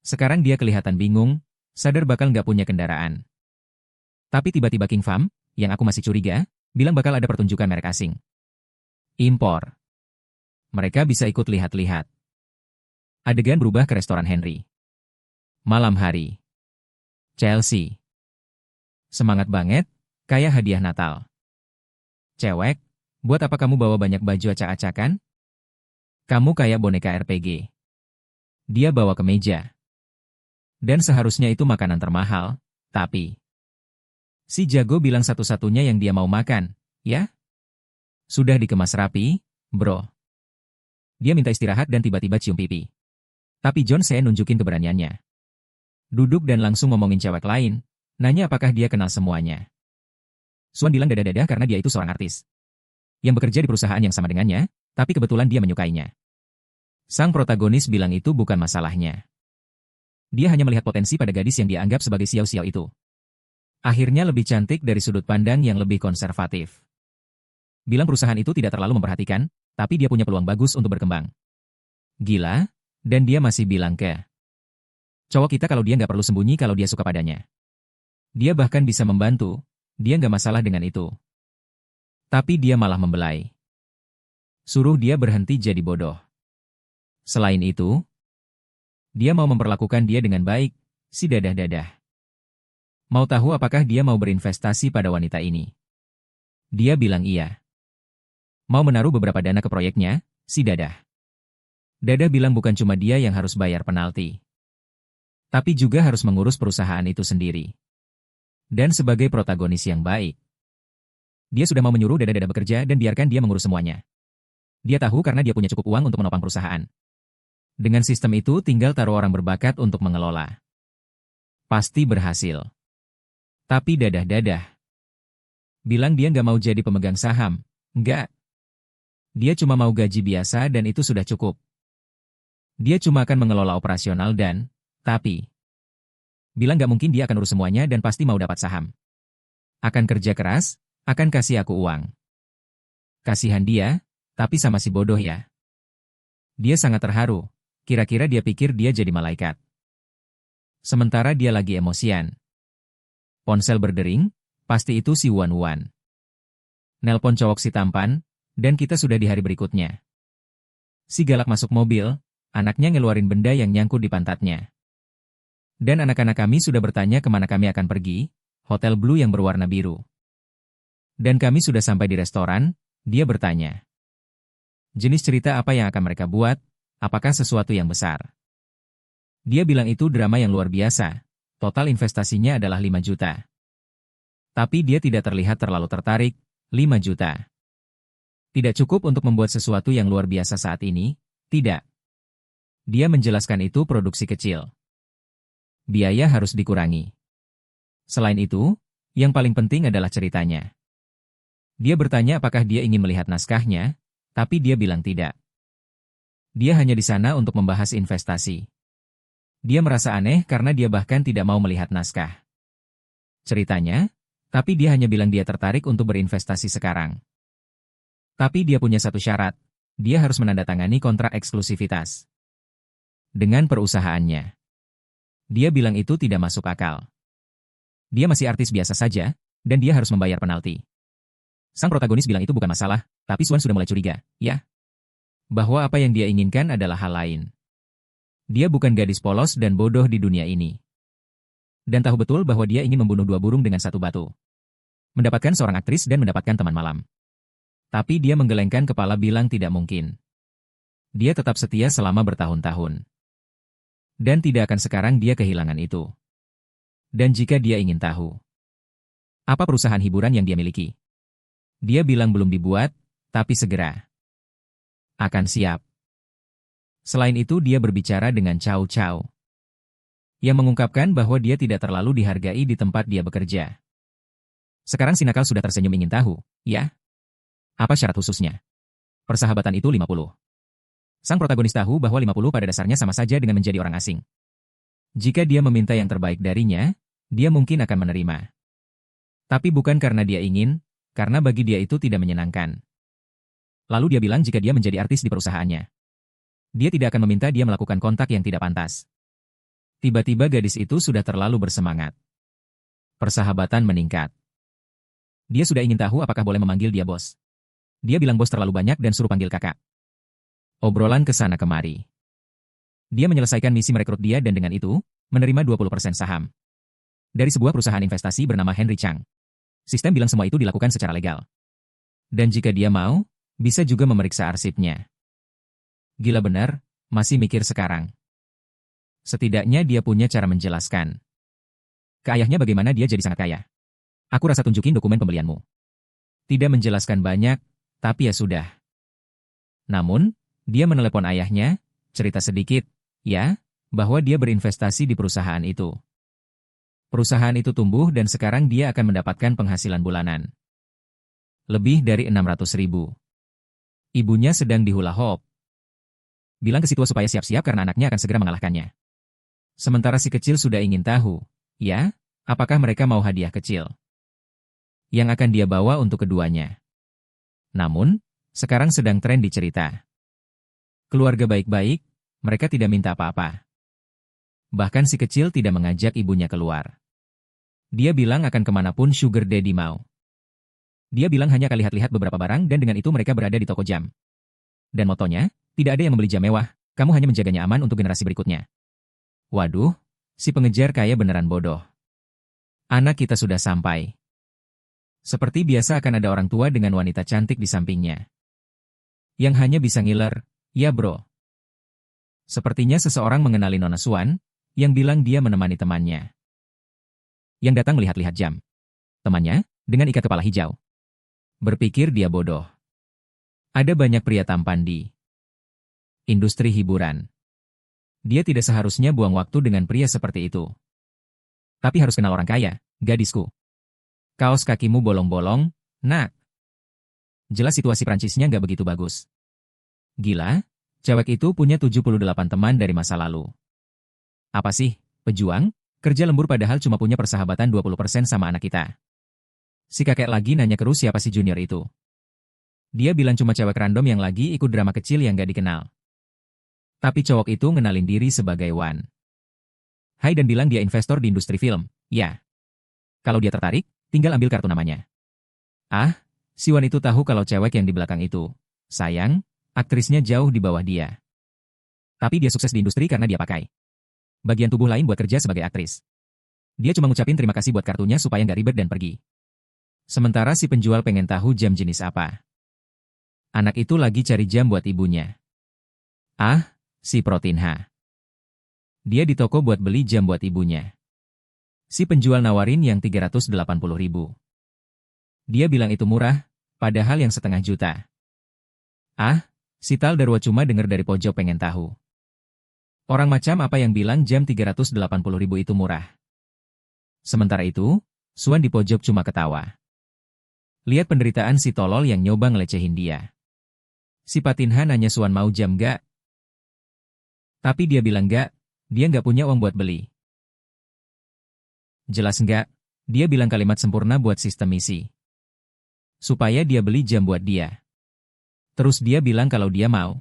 Sekarang dia kelihatan bingung, sadar bakal nggak punya kendaraan. Tapi tiba-tiba King Pham, yang aku masih curiga, bilang bakal ada pertunjukan merek asing. Impor. Mereka bisa ikut lihat-lihat. Adegan berubah ke restoran Henry. Malam hari. Chelsea. Semangat banget, kayak hadiah Natal. Cewek, buat apa kamu bawa banyak baju acak-acakan? Kamu kayak boneka RPG. Dia bawa ke meja. Dan seharusnya itu makanan termahal, tapi si jago bilang satu-satunya yang dia mau makan, ya? Sudah dikemas rapi, bro. Dia minta istirahat dan tiba-tiba cium pipi. Tapi John Sen nunjukin keberaniannya. Duduk dan langsung ngomongin cewek lain, nanya apakah dia kenal semuanya. Swan bilang dadah-dadah karena dia itu seorang artis yang bekerja di perusahaan yang sama dengannya, tapi kebetulan dia menyukainya. Sang protagonis bilang itu bukan masalahnya. Dia hanya melihat potensi pada gadis yang dia anggap sebagai siau-siau itu. Akhirnya lebih cantik dari sudut pandang yang lebih konservatif. Bilang perusahaan itu tidak terlalu memperhatikan, tapi dia punya peluang bagus untuk berkembang. Gila, dan dia masih bilang ke cowok kita kalau dia nggak perlu sembunyi kalau dia suka padanya. Dia bahkan bisa membantu, dia nggak masalah dengan itu. Tapi dia malah membelai. Suruh dia berhenti jadi bodoh. Selain itu, dia mau memperlakukan dia dengan baik, si dadah-dadah. Mau tahu apakah dia mau berinvestasi pada wanita ini? Dia bilang iya. Mau menaruh beberapa dana ke proyeknya, si dadah. Dadah bilang bukan cuma dia yang harus bayar penalti. Tapi juga harus mengurus perusahaan itu sendiri. Dan sebagai protagonis yang baik. Dia sudah mau menyuruh dadah-dadah bekerja dan biarkan dia mengurus semuanya. Dia tahu karena dia punya cukup uang untuk menopang perusahaan. Dengan sistem itu tinggal taruh orang berbakat untuk mengelola. Pasti berhasil. Tapi dadah-dadah. Bilang dia nggak mau jadi pemegang saham. Nggak. Dia cuma mau gaji biasa dan itu sudah cukup. Dia cuma akan mengelola operasional dan, tapi. Bilang nggak mungkin dia akan urus semuanya dan pasti mau dapat saham. Akan kerja keras, akan kasih aku uang. Kasihan dia, tapi sama si bodoh ya. Dia sangat terharu. Kira-kira dia pikir dia jadi malaikat. Sementara dia lagi emosian. Ponsel berdering, pasti itu si Wan-Wan. Nelpon cowok si tampan, dan kita sudah di hari berikutnya. Si galak masuk mobil, anaknya ngeluarin benda yang nyangkut di pantatnya. Dan anak-anak kami sudah bertanya kemana kami akan pergi, Hotel Blue yang berwarna biru. Dan kami sudah sampai di restoran, dia bertanya. Jenis cerita apa yang akan mereka buat? Apakah sesuatu yang besar? Dia bilang itu drama yang luar biasa. Total investasinya adalah 5 juta. Tapi dia tidak terlihat terlalu tertarik, 5 juta. Tidak cukup untuk membuat sesuatu yang luar biasa saat ini, tidak. Dia menjelaskan itu produksi kecil. Biaya harus dikurangi. Selain itu, yang paling penting adalah ceritanya. Dia bertanya apakah dia ingin melihat naskahnya, tapi dia bilang tidak. Dia hanya di sana untuk membahas investasi. Dia merasa aneh karena dia bahkan tidak mau melihat naskah. Ceritanya, tapi dia hanya bilang dia tertarik untuk berinvestasi sekarang. Tapi dia punya satu syarat, dia harus menandatangani kontrak eksklusivitas dengan perusahaannya. Dia bilang itu tidak masuk akal. Dia masih artis biasa saja, dan dia harus membayar penalti. Sang protagonis bilang itu bukan masalah, tapi Swan sudah mulai curiga, ya. Bahwa apa yang dia inginkan adalah hal lain. Dia bukan gadis polos dan bodoh di dunia ini. Dan tahu betul bahwa dia ingin membunuh dua burung dengan satu batu. Mendapatkan seorang aktris dan mendapatkan teman malam. Tapi dia menggelengkan kepala bilang tidak mungkin. Dia tetap setia selama bertahun-tahun. Dan tidak akan sekarang dia kehilangan itu. Dan jika dia ingin tahu, apa perusahaan hiburan yang dia miliki? Dia bilang belum dibuat, tapi segera akan siap. Selain itu dia berbicara dengan Chow Chow, yang mengungkapkan bahwa dia tidak terlalu dihargai di tempat dia bekerja. Sekarang si nakal sudah tersenyum ingin tahu, ya? Apa syarat khususnya? Persahabatan itu 50. Sang protagonis tahu bahwa 50 pada dasarnya sama saja dengan menjadi orang asing. Jika dia meminta yang terbaik darinya, dia mungkin akan menerima. Tapi bukan karena dia ingin, karena bagi dia itu tidak menyenangkan. Lalu dia bilang jika dia menjadi artis di perusahaannya, dia tidak akan meminta dia melakukan kontak yang tidak pantas. Tiba-tiba gadis itu sudah terlalu bersemangat. Persahabatan meningkat. Dia sudah ingin tahu apakah boleh memanggil dia bos. Dia bilang bos terlalu banyak dan suruh panggil kakak. Obrolan ke sana kemari. Dia menyelesaikan misi merekrut dia dan dengan itu, menerima 20% saham. Dari sebuah perusahaan investasi bernama Henry Chang. Sistem bilang semua itu dilakukan secara legal. Dan jika dia mau, bisa juga memeriksa arsipnya. Gila benar, masih mikir sekarang. Setidaknya dia punya cara menjelaskan. Ke ayahnya bagaimana dia jadi sangat kaya. Aku rasa tunjukin dokumen pembelianmu. Tidak menjelaskan banyak, tapi ya sudah. Namun, dia menelepon ayahnya, cerita sedikit, ya, bahwa dia berinvestasi di perusahaan itu. Perusahaan itu tumbuh dan sekarang dia akan mendapatkan penghasilan bulanan. Lebih dari 600.000. Ibunya sedang di hula hoop. Bilang ke si tua supaya siap-siap karena anaknya akan segera mengalahkannya. Sementara si kecil sudah ingin tahu, ya, apakah mereka mau hadiah kecil yang akan dia bawa untuk keduanya. Namun, sekarang sedang tren di cerita. Keluarga baik-baik, mereka tidak minta apa-apa. Bahkan si kecil tidak mengajak ibunya keluar. Dia bilang akan kemanapun Sugar Daddy mau. Dia bilang hanya akan lihat-lihat beberapa barang dan dengan itu mereka berada di toko jam. Dan motonya, tidak ada yang membeli jam mewah, kamu hanya menjaganya aman untuk generasi berikutnya. Waduh, si pengejar kaya beneran bodoh. Anak kita sudah sampai. Seperti biasa akan ada orang tua dengan wanita cantik di sampingnya. Yang hanya bisa ngiler, ya bro. Sepertinya seseorang mengenali Nona Swan, yang bilang dia menemani temannya. Yang datang melihat-lihat jam. Temannya, dengan ikat kepala hijau. Berpikir dia bodoh. Ada banyak pria tampan di industri hiburan. Dia tidak seharusnya buang waktu dengan pria seperti itu. Tapi harus kenal orang kaya, gadisku. Kaos kakimu bolong-bolong, nak. Jelas situasi Prancisnya nggak begitu bagus. Gila, cewek itu punya 78 teman dari masa lalu. Apa sih, pejuang? Kerja lembur padahal cuma punya persahabatan 20% sama anak kita. Si kakek lagi nanya terus siapa si junior itu. Dia bilang cuma cewek random yang lagi ikut drama kecil yang gak dikenal. Tapi cowok itu ngenalin diri sebagai Wan. Hai dan bilang dia investor di industri film, ya. Kalau dia tertarik, tinggal ambil kartu namanya. Ah, si Wan itu tahu kalau cewek yang di belakang itu. Sayang, aktrisnya jauh di bawah dia. Tapi dia sukses di industri karena dia pakai bagian tubuh lain buat kerja sebagai aktris. Dia cuma ngucapin terima kasih buat kartunya supaya nggak ribet dan pergi. Sementara si penjual pengen tahu jam jenis apa. Anak itu lagi cari jam buat ibunya. Ah, si Protinha. Dia di toko buat beli jam buat ibunya. Si penjual nawarin yang 380.000. Dia bilang itu murah, padahal yang 500.000. Ah, si Tal Darwa cuma denger dari pojok pengen tahu. Orang macam apa yang bilang jam 380.000 itu murah? Sementara itu, Swan di pojok cuma ketawa. Lihat penderitaan si tolol yang nyoba ngelecehin dia. Si Patinha nanya Suan mau jam gak? Tapi dia bilang gak, dia nggak punya uang buat beli. Jelas nggak, dia bilang kalimat sempurna buat sistem misi. Supaya dia beli jam buat dia. Terus dia bilang kalau dia mau.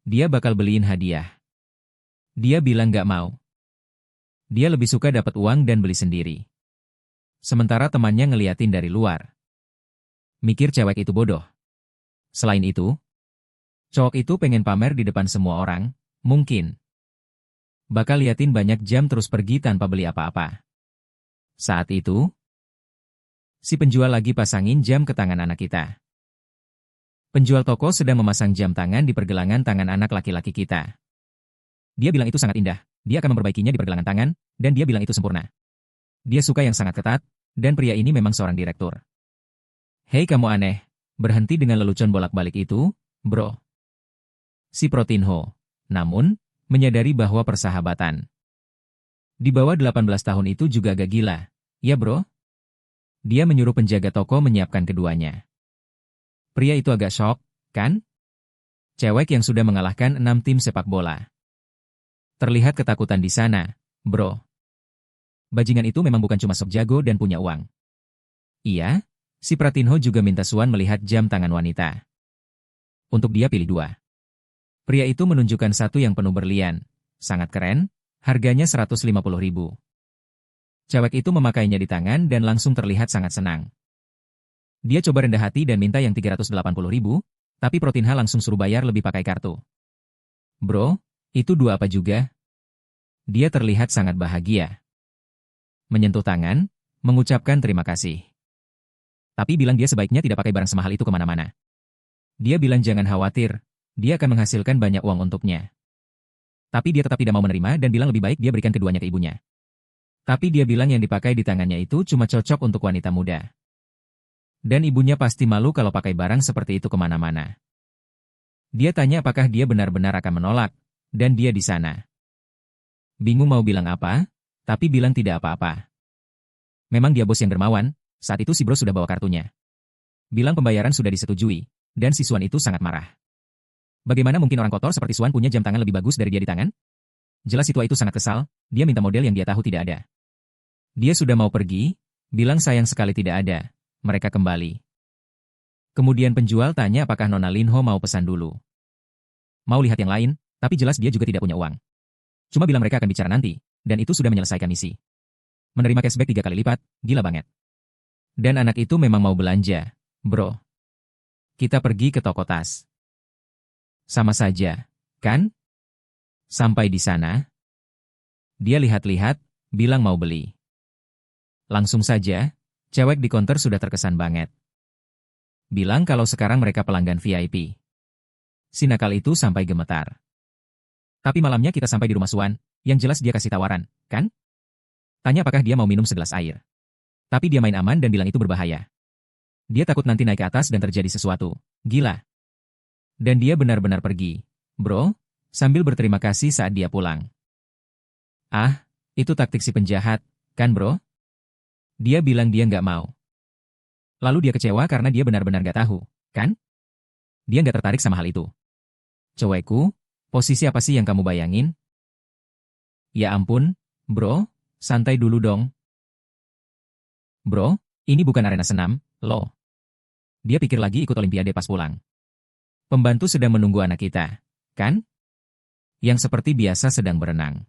Dia bakal beliin hadiah. Dia bilang nggak mau. Dia lebih suka dapat uang dan beli sendiri. Sementara temannya ngeliatin dari luar. Mikir cewek itu bodoh. Selain itu, cowok itu pengen pamer di depan semua orang, mungkin. Bakal liatin banyak jam terus pergi tanpa beli apa-apa. Saat itu, si penjual lagi pasangin jam ke tangan anak kita. Penjual toko sedang memasang jam tangan di pergelangan tangan anak laki-laki kita. Dia bilang itu sangat indah, dia akan memperbaikinya di pergelangan tangan, dan dia bilang itu sempurna. Dia suka yang sangat ketat, dan pria ini memang seorang direktur. Hei kamu aneh, berhenti dengan lelucon bolak-balik itu, bro. Si Protinho, namun, menyadari bahwa persahabatan di bawah 18 tahun itu juga agak gila, ya bro? Dia menyuruh penjaga toko menyiapkan keduanya. Pria itu agak shock, kan? Cewek yang sudah mengalahkan 6 tim sepak bola. Terlihat ketakutan di sana, bro. Bajingan itu memang bukan cuma sok jago dan punya uang. Iya, si Pratinho juga minta Suan melihat jam tangan wanita. Untuk dia pilih 2. Pria itu menunjukkan satu yang penuh berlian. Sangat keren, harganya 150.000. Cewek itu memakainya di tangan dan langsung terlihat sangat senang. Dia coba rendah hati dan minta yang 380.000, tapi Protinha langsung suruh bayar lebih pakai kartu. Bro, itu 2 apa juga? Dia terlihat sangat bahagia. Menyentuh tangan, mengucapkan terima kasih. Tapi bilang dia sebaiknya tidak pakai barang semahal itu kemana-mana. Dia bilang jangan khawatir, dia akan menghasilkan banyak uang untuknya. Tapi dia tetap tidak mau menerima dan bilang lebih baik dia berikan keduanya ke ibunya. Tapi dia bilang yang dipakai di tangannya itu cuma cocok untuk wanita muda. Dan ibunya pasti malu kalau pakai barang seperti itu kemana-mana. Dia tanya apakah dia benar-benar akan menolak, dan dia di sana. Bingung mau bilang apa, tapi bilang tidak apa-apa. Memang dia bos yang dermawan, saat itu si bro sudah bawa kartunya. Bilang pembayaran sudah disetujui, dan si Suan itu sangat marah. Bagaimana mungkin orang kotor seperti Suan punya jam tangan lebih bagus dari dia di tangan? Jelas si tua itu sangat kesal, dia minta model yang dia tahu tidak ada. Dia sudah mau pergi, bilang sayang sekali tidak ada. Mereka kembali. Kemudian penjual tanya apakah Nona Linho mau pesan dulu. Mau lihat yang lain, tapi jelas dia juga tidak punya uang. Cuma bilang mereka akan bicara nanti, dan itu sudah menyelesaikan misi. Menerima cashback 3 kali lipat, gila banget. Dan anak itu memang mau belanja, bro. Kita pergi ke toko tas. Sama saja, kan? Sampai di sana, dia lihat-lihat, bilang mau beli. Langsung saja, cewek di konter sudah terkesan banget. Bilang kalau sekarang mereka pelanggan VIP. Si nakal itu sampai gemetar. Tapi malamnya kita sampai di rumah Suan, yang jelas dia kasih tawaran, kan? Tanya apakah dia mau minum segelas air. Tapi dia main aman dan bilang itu berbahaya. Dia takut nanti naik ke atas dan terjadi sesuatu. Gila. Dan dia benar-benar pergi, bro, sambil berterima kasih saat dia pulang. Ah, itu taktik si penjahat, kan bro? Dia bilang dia nggak mau. Lalu dia kecewa karena dia benar-benar nggak tahu, kan? Dia nggak tertarik sama hal itu. Cewekku, posisi apa sih yang kamu bayangin? Ya ampun, bro, santai dulu dong. Bro, ini bukan arena senam, loh. Dia pikir lagi ikut olimpiade pas pulang. Pembantu sedang menunggu anak kita, kan? Yang seperti biasa sedang berenang.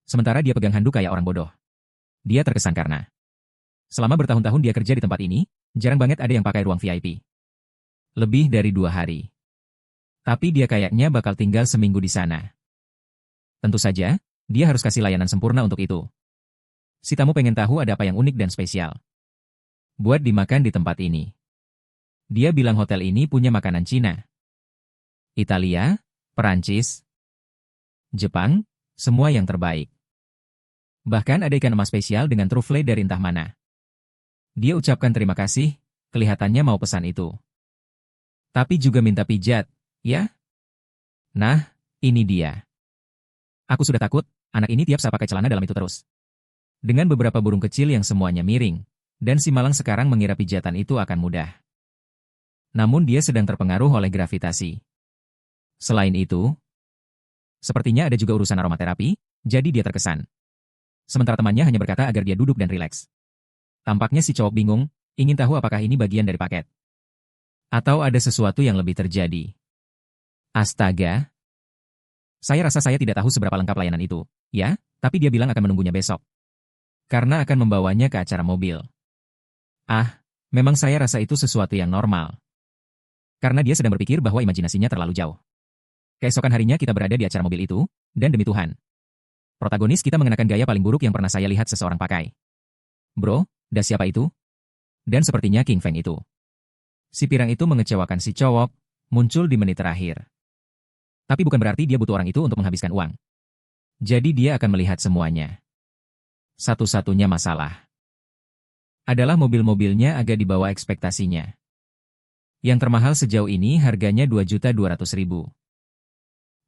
Sementara dia pegang handuk kayak orang bodoh. Dia terkesan karena selama bertahun-tahun dia kerja di tempat ini, jarang banget ada yang pakai ruang VIP. Lebih dari 2 hari. Tapi dia kayaknya bakal tinggal seminggu di sana. Tentu saja, dia harus kasih layanan sempurna untuk itu. Si tamu pengen tahu ada apa yang unik dan spesial. Buat dimakan di tempat ini. Dia bilang hotel ini punya makanan Cina, Italia, Perancis, Jepang, semua yang terbaik. Bahkan ada ikan emas spesial dengan truffle dari entah mana. Dia ucapkan terima kasih, kelihatannya mau pesan itu. Tapi juga minta pijat, ya? Nah, ini dia. Aku sudah takut, anak ini tiap saat pakai celana dalam itu terus. Dengan beberapa burung kecil yang semuanya miring. Dan si malang sekarang mengira pijatan itu akan mudah. Namun dia sedang terpengaruh oleh gravitasi. Selain itu, sepertinya ada juga urusan aromaterapi, jadi dia terkesan. Sementara temannya hanya berkata agar dia duduk dan rileks. Tampaknya si cowok bingung, ingin tahu apakah ini bagian dari paket. Atau ada sesuatu yang lebih terjadi. Astaga. Saya rasa saya tidak tahu seberapa lengkap layanan itu, ya, tapi dia bilang akan menunggunya besok. Karena akan membawanya ke acara mobil. Ah, memang saya rasa itu sesuatu yang normal. Karena dia sedang berpikir bahwa imajinasinya terlalu jauh. Keesokan harinya kita berada di acara mobil itu, dan demi Tuhan. Protagonis kita mengenakan gaya paling buruk yang pernah saya lihat seseorang pakai. Bro, das siapa itu? Dan sepertinya King Feng itu. Si pirang itu mengecewakan si cowok, muncul di menit terakhir. Tapi bukan berarti dia butuh orang itu untuk menghabiskan uang. Jadi dia akan melihat semuanya. Satu-satunya masalah adalah mobil-mobilnya agak di bawah ekspektasinya. Yang termahal sejauh ini harganya 2.200.000.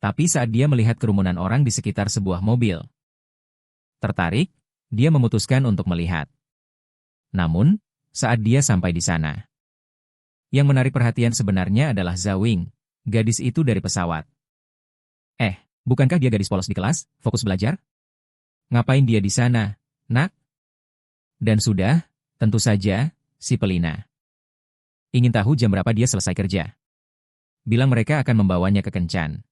Tapi saat dia melihat kerumunan orang di sekitar sebuah mobil tertarik, dia memutuskan untuk melihat. Namun, saat dia sampai di sana, yang menarik perhatian sebenarnya adalah Zawing, gadis itu dari pesawat. Bukankah dia gadis polos di kelas, fokus belajar? Ngapain dia di sana, nak? Dan sudah, tentu saja, si Pelina. Ingin tahu jam berapa dia selesai kerja. Bilang mereka akan membawanya ke kencan.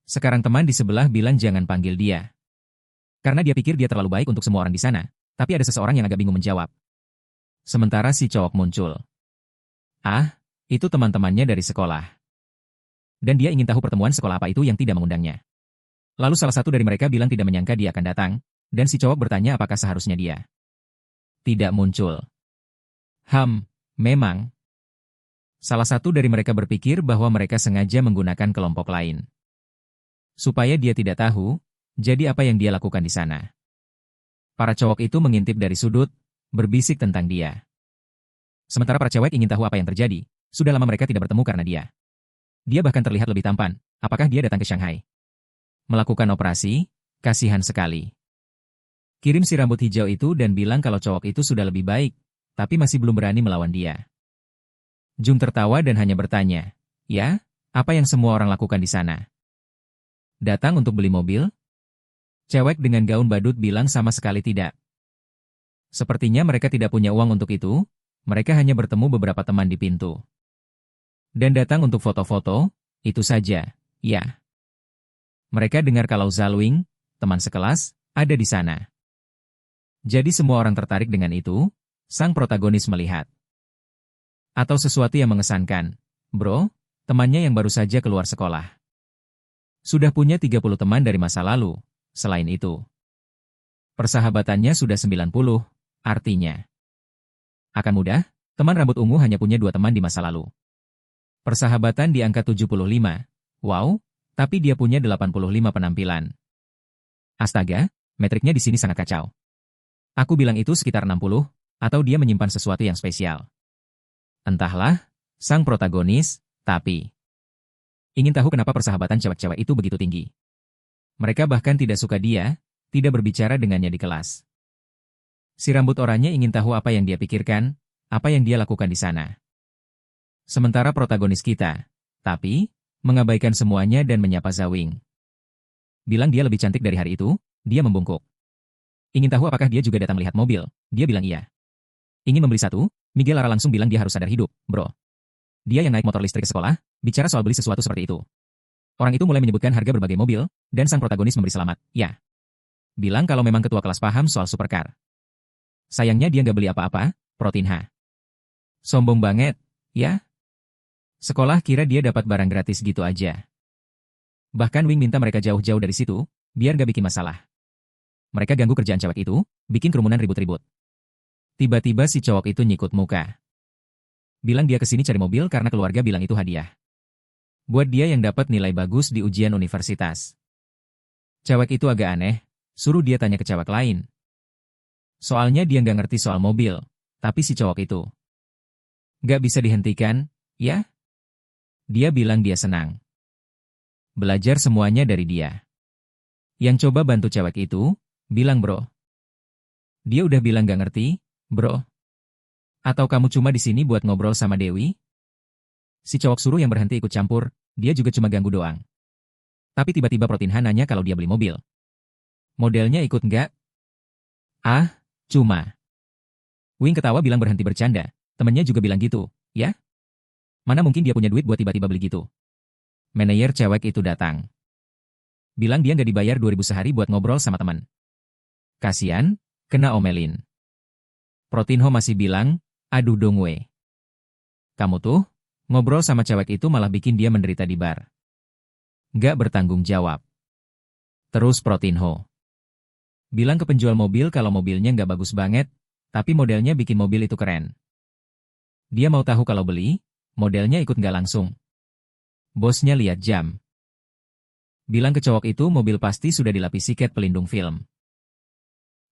Sekarang teman di sebelah bilang jangan panggil dia. Karena dia pikir dia terlalu baik untuk semua orang di sana, tapi ada seseorang yang agak bingung menjawab. Sementara si cowok muncul. Itu teman-temannya dari sekolah. Dan dia ingin tahu pertemuan sekolah apa itu yang tidak mengundangnya. Lalu salah satu dari mereka bilang tidak menyangka dia akan datang, dan si cowok bertanya apakah seharusnya dia tidak muncul. Memang. Salah satu dari mereka berpikir bahwa mereka sengaja menggunakan kelompok lain. Supaya dia tidak tahu, jadi apa yang dia lakukan di sana. Para cowok itu mengintip dari sudut, berbisik tentang dia. Sementara para cewek ingin tahu apa yang terjadi, sudah lama mereka tidak bertemu karena dia. Dia bahkan terlihat lebih tampan, apakah dia datang ke Shanghai? Melakukan operasi, kasihan sekali. Kirim si rambut hijau itu dan bilang kalau cowok itu sudah lebih baik, tapi masih belum berani melawan dia. Jung tertawa dan hanya bertanya, ya, apa yang semua orang lakukan di sana? Datang untuk beli mobil? Cewek dengan gaun badut bilang sama sekali tidak. Sepertinya mereka tidak punya uang untuk itu, mereka hanya bertemu beberapa teman di pintu. Dan datang untuk foto-foto, itu saja, ya. Mereka dengar kalau Zalwing, teman sekelas, ada di sana. Jadi semua orang tertarik dengan itu, sang protagonis melihat. Atau sesuatu yang mengesankan, bro, temannya yang baru saja keluar sekolah. Sudah punya 30 teman dari masa lalu, selain itu. Persahabatannya sudah 90, artinya. Akan mudah, teman rambut ungu hanya punya 2 teman di masa lalu. Persahabatan di angka 75, wow, tapi dia punya 85 penampilan. Astaga, metriknya di sini sangat kacau. Aku bilang itu sekitar 60, atau dia menyimpan sesuatu yang spesial. Entahlah, sang protagonis, tapi ingin tahu kenapa persahabatan cewek-cewek itu begitu tinggi. Mereka bahkan tidak suka dia, tidak berbicara dengannya di kelas. Si rambut oranye ingin tahu apa yang dia pikirkan, apa yang dia lakukan di sana. Sementara protagonis kita, tapi, mengabaikan semuanya dan menyapa Zawing. Bilang dia lebih cantik dari hari itu, dia membungkuk. Ingin tahu apakah dia juga datang melihat mobil, dia bilang iya. Ingin membeli satu, Miguel Lara langsung bilang dia harus sadar hidup, bro. Dia yang naik motor listrik ke sekolah, bicara soal beli sesuatu seperti itu. Orang itu mulai menyebutkan harga berbagai mobil, dan sang protagonis memberi selamat, ya. Bilang kalau memang ketua kelas paham soal supercar. Sayangnya dia nggak beli apa-apa, Protinha. Sombong banget, ya? Sekolah kira dia dapat barang gratis gitu aja. Bahkan Wing minta mereka jauh-jauh dari situ, biar gak bikin masalah. Mereka ganggu kerjaan cewek itu, bikin kerumunan ribut-ribut. Tiba-tiba si cowok itu nyikut muka. Bilang dia kesini cari mobil karena keluarga bilang itu hadiah. Buat dia yang dapat nilai bagus di ujian universitas. Cewek itu agak aneh, suruh dia tanya ke cewek lain. Soalnya dia nggak ngerti soal mobil, tapi si cowok itu nggak bisa dihentikan, ya? Dia bilang dia senang belajar semuanya dari dia. Yang coba bantu cewek itu, bilang bro. Dia udah bilang nggak ngerti, bro. Atau kamu cuma di sini buat ngobrol sama Dewi? Si cowok suruh yang berhenti ikut campur, dia juga cuma ganggu doang. Tapi tiba-tiba Protinha nanya kalau dia beli mobil. Modelnya ikut nggak? Ah, cuma. Wing ketawa bilang berhenti bercanda. Temennya juga bilang gitu, ya? Mana mungkin dia punya duit buat tiba-tiba beli gitu. Manajer cewek itu datang. Bilang dia nggak dibayar 2.000 sehari buat ngobrol sama teman. Kasian, kena omelin. Protinho masih bilang, aduh dong we. Kamu tuh, ngobrol sama cewek itu malah bikin dia menderita di bar. Nggak bertanggung jawab. Terus Protinho bilang ke penjual mobil kalau mobilnya nggak bagus banget, tapi modelnya bikin mobil itu keren. Dia mau tahu kalau beli, modelnya ikut nggak langsung. Bosnya lihat jam. Bilang ke cowok itu mobil pasti sudah dilapisi cat pelindung film.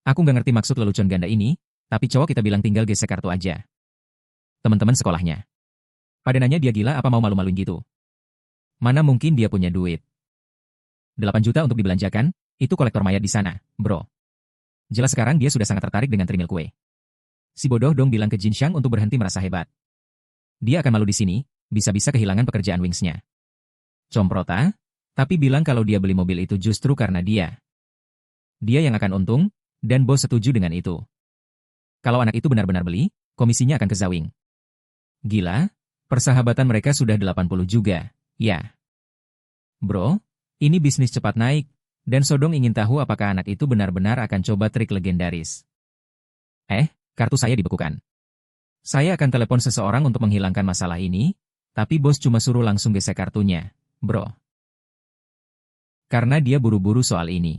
Aku nggak ngerti maksud lelucon ganda ini, tapi cowok kita bilang tinggal gesek kartu aja. Teman-teman sekolahnya. Pada nanya dia gila apa mau malu-maluin gitu. Mana mungkin dia punya duit. 8 juta untuk dibelanjakan, itu kolektor mayat di sana, bro. Jelas sekarang dia sudah sangat tertarik dengan trimil kue. Si bodoh dong bilang ke Jin Xiang untuk berhenti merasa hebat. Dia akan malu di sini, bisa-bisa kehilangan pekerjaan Wingsnya. Comprota, tapi bilang kalau dia beli mobil itu justru karena dia. Dia yang akan untung, dan bos setuju dengan itu. Kalau anak itu benar-benar beli, komisinya akan ke Zawing. Gila, persahabatan mereka sudah 80 juga, ya. Bro, ini bisnis cepat naik, dan Sodong ingin tahu apakah anak itu benar-benar akan coba trik legendaris. Kartu saya dibekukan. Saya akan telepon seseorang untuk menghilangkan masalah ini, tapi bos cuma suruh langsung gesek kartunya, bro. Karena dia buru-buru soal ini.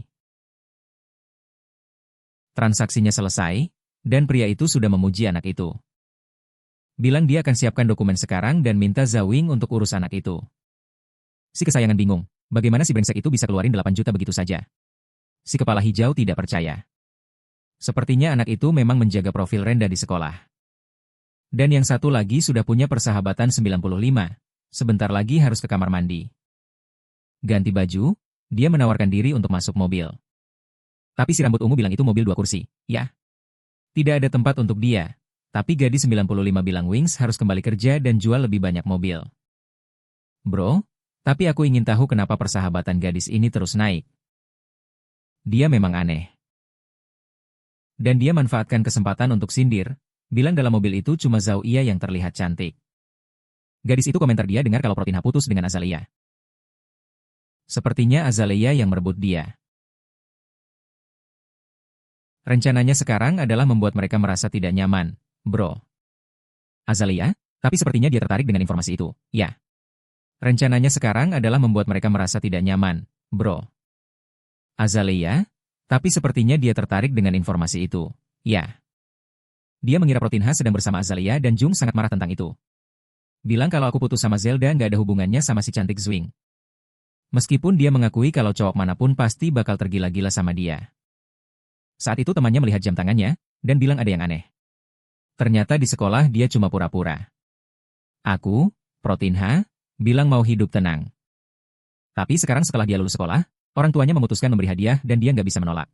Transaksinya selesai, dan pria itu sudah memuji anak itu. Bilang dia akan siapkan dokumen sekarang dan minta Zawing untuk urus anak itu. Si kesayangan bingung, bagaimana si brengsek itu bisa keluarin 8 juta begitu saja. Si kepala hijau tidak percaya. Sepertinya anak itu memang menjaga profil rendah di sekolah. Dan yang satu lagi sudah punya persahabatan 95, sebentar lagi harus ke kamar mandi. Ganti baju, dia menawarkan diri untuk masuk mobil. Tapi si rambut ungu bilang itu mobil 2 kursi, ya. Tidak ada tempat untuk dia, tapi gadis 95 bilang Wings harus kembali kerja dan jual lebih banyak mobil. Bro, tapi aku ingin tahu kenapa persahabatan gadis ini terus naik. Dia memang aneh. Dan dia manfaatkan kesempatan untuk sindir, bilang dalam mobil itu cuma Zhao Iya yang terlihat cantik. Gadis itu komentar dia dengar kalau Protinha putus dengan Azalea. Sepertinya Azalea yang merebut dia. Rencananya sekarang adalah membuat mereka merasa tidak nyaman, bro. Azalea, tapi sepertinya dia tertarik dengan informasi itu, ya. Rencananya sekarang adalah membuat mereka merasa tidak nyaman, bro. Azalea, tapi sepertinya dia tertarik dengan informasi itu, ya. Dia mengira Protinha sedang bersama Azalea dan Jung sangat marah tentang itu. Bilang kalau aku putus sama Zelda nggak ada hubungannya sama si cantik Zwing. Meskipun dia mengakui kalau cowok manapun pasti bakal tergila-gila sama dia. Saat itu temannya melihat jam tangannya, dan bilang ada yang aneh. Ternyata di sekolah dia cuma pura-pura. Aku, Protinha, bilang mau hidup tenang. Tapi sekarang setelah dia lulus sekolah, orang tuanya memutuskan memberi hadiah dan dia nggak bisa menolak.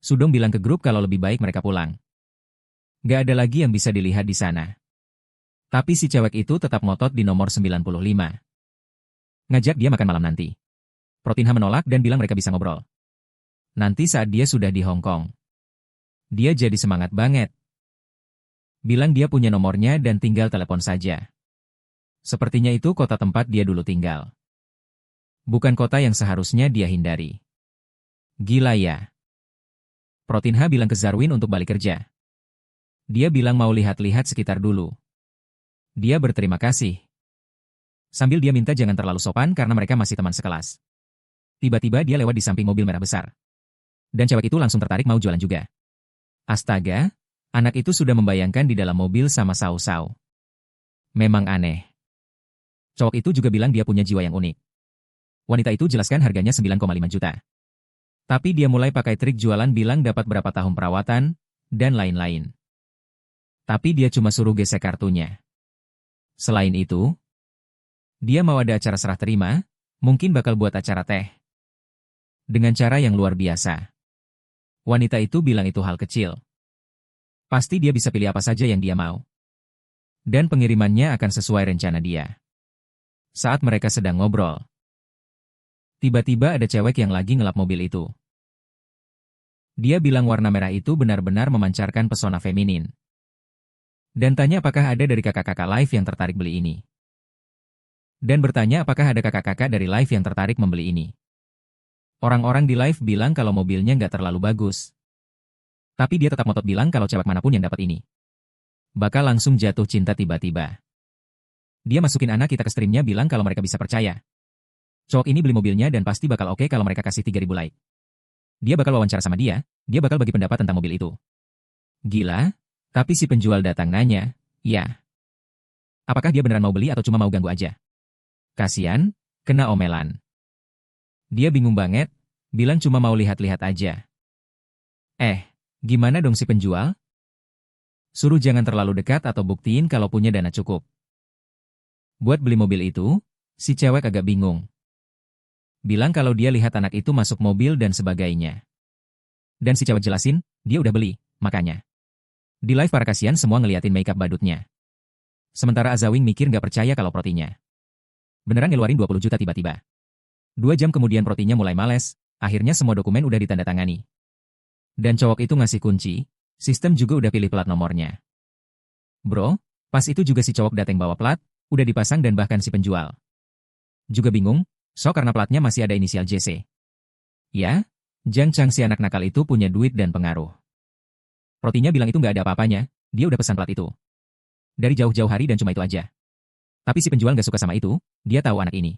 Sudong bilang ke grup kalau lebih baik mereka pulang. Gak ada lagi yang bisa dilihat di sana. Tapi si cewek itu tetap ngotot di nomor 95. Ngajak dia makan malam nanti. Protinha menolak dan bilang mereka bisa ngobrol. Nanti saat dia sudah di Hong Kong. Dia jadi semangat banget. Bilang dia punya nomornya dan tinggal telepon saja. Sepertinya itu kota tempat dia dulu tinggal. Bukan kota yang seharusnya dia hindari. Gila ya. Protinha bilang ke Zarwin untuk balik kerja. Dia bilang mau lihat-lihat sekitar dulu. Dia berterima kasih. Sambil dia minta jangan terlalu sopan karena mereka masih teman sekelas. Tiba-tiba dia lewat di samping mobil merah besar. Dan cewek itu langsung tertarik mau jualan juga. Astaga, anak itu sudah membayangkan di dalam mobil sama Sao-Sao. Memang aneh. Cowok itu juga bilang dia punya jiwa yang unik. Wanita itu jelaskan harganya 9,5 juta. Tapi dia mulai pakai trik jualan bilang dapat berapa tahun perawatan, dan lain-lain. Tapi dia cuma suruh gesek kartunya. Selain itu, dia mau ada acara serah terima, mungkin bakal buat acara teh. Dengan cara yang luar biasa. Wanita itu bilang itu hal kecil. Pasti dia bisa pilih apa saja yang dia mau. Dan pengirimannya akan sesuai rencana dia. Saat mereka sedang ngobrol, tiba-tiba ada cewek yang lagi ngelap mobil itu. Dia bilang warna merah itu benar-benar memancarkan pesona feminin. Dan tanya apakah ada dari kakak-kakak live yang tertarik beli ini. Dan bertanya apakah ada kakak-kakak dari live yang tertarik membeli ini. Orang-orang di live bilang kalau mobilnya nggak terlalu bagus. Tapi dia tetap ngotot bilang kalau cewek manapun yang dapat ini bakal langsung jatuh cinta tiba-tiba. Dia masukin anak kita ke streamnya bilang kalau mereka bisa percaya. Cowok ini beli mobilnya dan pasti bakal oke kalau mereka kasih 3.000 like. Dia bakal wawancara sama dia bakal bagi pendapat tentang mobil itu. Gila, tapi si penjual datang nanya, ya. Apakah dia beneran mau beli atau cuma mau ganggu aja? Kasian, kena omelan. Dia bingung banget, bilang cuma mau lihat-lihat aja. Gimana dong si penjual? Suruh jangan terlalu dekat atau buktiin kalau punya dana cukup. Buat beli mobil itu, si cewek agak bingung. Bilang kalau dia lihat anak itu masuk mobil dan sebagainya. Dan si cewek jelasin, dia udah beli, makanya. Di live para kasihan semua ngeliatin makeup badutnya. Sementara Azawing mikir nggak percaya kalau protinya beneran ngeluarin 20 juta tiba-tiba. 2 jam kemudian protinya mulai males, akhirnya semua dokumen udah ditandatangani. Dan cowok itu ngasih kunci, sistem juga udah pilih plat nomornya. Bro, pas itu juga si cowok dateng bawa plat, udah dipasang dan bahkan si penjual juga bingung, karena platnya masih ada inisial JC. Ya, Jang Chang si anak nakal itu punya duit dan pengaruh. Protinya bilang itu nggak ada apa-apanya, dia udah pesan plat itu dari jauh-jauh hari dan cuma itu aja. Tapi si penjual nggak suka sama itu, dia tahu anak ini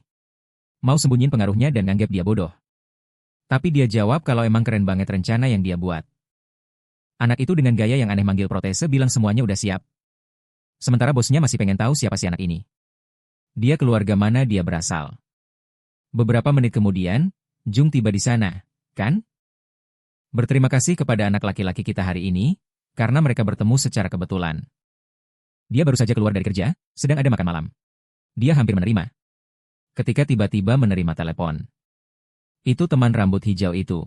mau sembunyiin pengaruhnya dan nganggap dia bodoh. Tapi dia jawab kalau emang keren banget rencana yang dia buat. Anak itu dengan gaya yang aneh manggil protese bilang semuanya udah siap. Sementara bosnya masih pengen tahu siapa si anak ini. Dia keluarga mana dia berasal. Beberapa menit kemudian, Jung tiba di sana, kan? Berterima kasih kepada anak laki-laki kita hari ini, karena mereka bertemu secara kebetulan. Dia baru saja keluar dari kerja, sedang ada makan malam. Dia hampir menerima. Ketika tiba-tiba menerima telepon. Itu teman rambut hijau itu.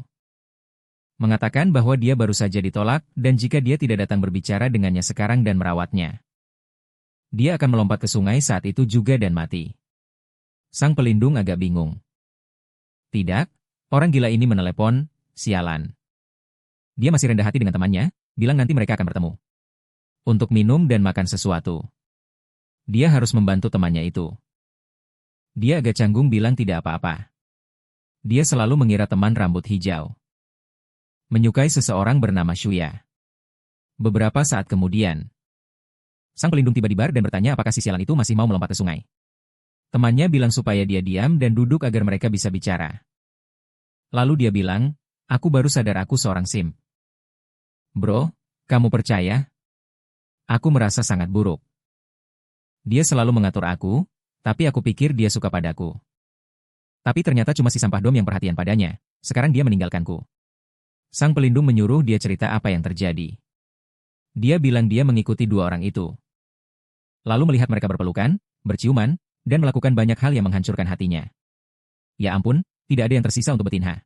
Mengatakan bahwa dia baru saja ditolak dan jika dia tidak datang berbicara dengannya sekarang dan merawatnya, dia akan melompat ke sungai saat itu juga dan mati. Sang pelindung agak bingung. Tidak, orang gila ini menelepon, sialan. Dia masih rendah hati dengan temannya, bilang nanti mereka akan bertemu. Untuk minum dan makan sesuatu. Dia harus membantu temannya itu. Dia agak canggung bilang tidak apa-apa. Dia selalu mengira teman rambut hijau menyukai seseorang bernama Shuya. Beberapa saat kemudian, sang pelindung tiba di bar dan bertanya apakah si sialan itu masih mau melompat ke sungai. Temannya bilang supaya dia diam dan duduk agar mereka bisa bicara. Lalu dia bilang, aku baru sadar aku seorang simp. Bro, kamu percaya? Aku merasa sangat buruk. Dia selalu mengatur aku, tapi aku pikir dia suka padaku. Tapi ternyata cuma si sampah dom yang perhatian padanya, sekarang dia meninggalkanku. Sang pelindung menyuruh dia cerita apa yang terjadi. Dia bilang dia mengikuti 2 orang itu. Lalu melihat mereka berpelukan, berciuman, dan melakukan banyak hal yang menghancurkan hatinya. Ya ampun, tidak ada yang tersisa untuk betinha.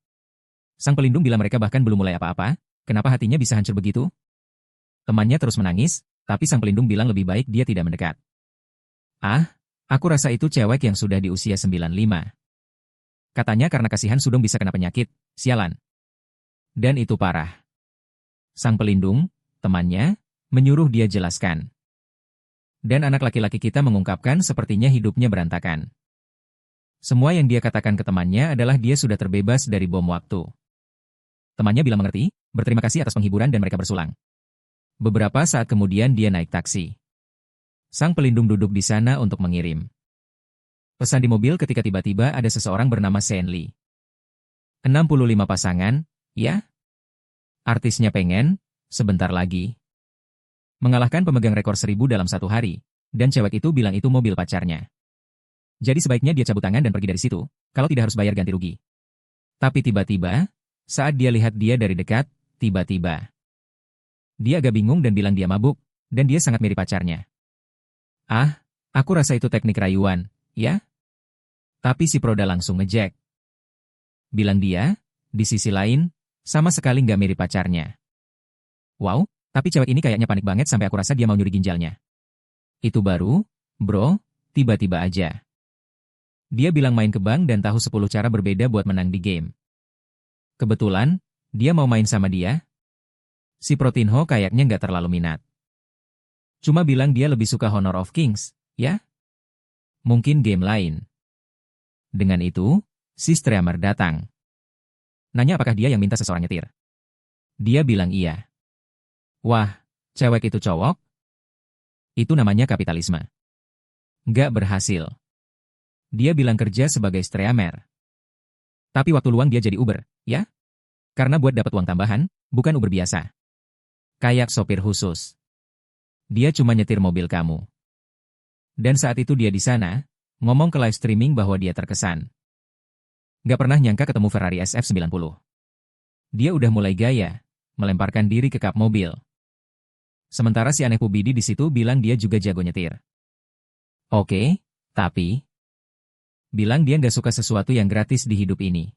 Sang pelindung bilang mereka bahkan belum mulai apa-apa, kenapa hatinya bisa hancur begitu? Temannya terus menangis, tapi sang pelindung bilang lebih baik dia tidak mendekat. Aku rasa itu cewek yang sudah di usia 95. Katanya karena kasihan Sudong bisa kena penyakit, sialan. Dan itu parah. Sang pelindung, temannya, menyuruh dia jelaskan. Dan anak laki-laki kita mengungkapkan sepertinya hidupnya berantakan. Semua yang dia katakan ke temannya adalah dia sudah terbebas dari bom waktu. Temannya bilang mengerti, berterima kasih atas penghiburan dan mereka bersulang. Beberapa saat kemudian dia naik taksi. Sang pelindung duduk di sana untuk mengirim pesan di mobil ketika tiba-tiba ada seseorang bernama Shen Li. 65 pasangan, ya? Artisnya pengen, sebentar lagi. Mengalahkan pemegang rekor 1000 dalam 1 hari, dan cewek itu bilang itu mobil pacarnya. Jadi sebaiknya dia cabut tangan dan pergi dari situ, kalau tidak harus bayar ganti rugi. Tapi tiba-tiba, saat dia lihat dia dari dekat, tiba-tiba dia agak bingung dan bilang dia mabuk, dan dia sangat mirip pacarnya. Aku rasa itu teknik rayuan, ya? Tapi si Proda langsung ngejek. Bilang dia, di sisi lain, sama sekali nggak mirip pacarnya. Wow, Tapi cewek ini kayaknya panik banget sampai aku rasa dia mau nyuri ginjalnya. Itu baru, bro, tiba-tiba aja. Dia bilang main ke bank dan tahu 10 cara berbeda buat menang di game. Kebetulan, dia mau main sama dia. Si Protinho kayaknya nggak terlalu minat. Cuma bilang dia lebih suka Honor of Kings, ya? Mungkin game lain. Dengan itu, si streamer datang. Nanya apakah dia yang minta seseorang nyetir. Dia bilang iya. Wah, cewek itu cowok? Itu namanya kapitalisme. Nggak berhasil. Dia bilang kerja sebagai streamer. Tapi waktu luang dia jadi Uber, ya? Karena buat dapat uang tambahan, bukan Uber biasa. Kayak sopir khusus. Dia cuma nyetir mobil kamu. Dan saat itu dia di sana, ngomong ke live streaming bahwa dia terkesan. Nggak pernah nyangka ketemu Ferrari SF90. Dia udah mulai gaya, melemparkan diri ke kap mobil. Sementara si aneh Pubidi di situ bilang dia juga jago nyetir. Oke, tapi bilang dia nggak suka sesuatu yang gratis di hidup ini.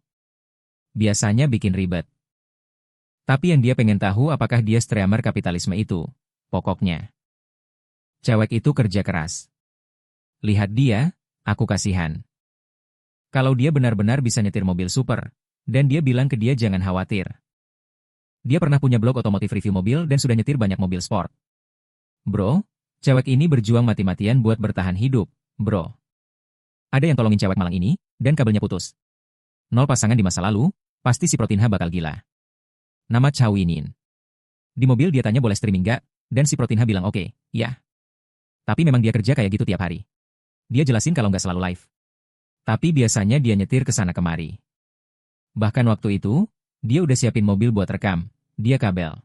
Biasanya bikin ribet. Tapi yang dia pengen tahu apakah dia streamer kapitalisme itu, pokoknya. Cewek itu kerja keras. Lihat dia, aku kasihan. Kalau dia benar-benar bisa nyetir mobil super, dan dia bilang ke dia jangan khawatir. Dia pernah punya blog otomotif review mobil dan sudah nyetir banyak mobil sport. Bro, cewek ini berjuang mati-matian buat bertahan hidup, bro. Ada yang tolongin cewek malang ini, dan kabelnya putus. 0 pasangan di masa lalu, pasti si Protinha bakal gila. Nama Chow Yinin. Di mobil dia tanya boleh streaming gak, dan si Protinha bilang oke, ya. Tapi memang dia kerja kayak gitu tiap hari. Dia jelasin kalau nggak selalu live. Tapi biasanya dia nyetir ke sana kemari. Bahkan waktu itu, dia udah siapin mobil buat rekam, dia kabel.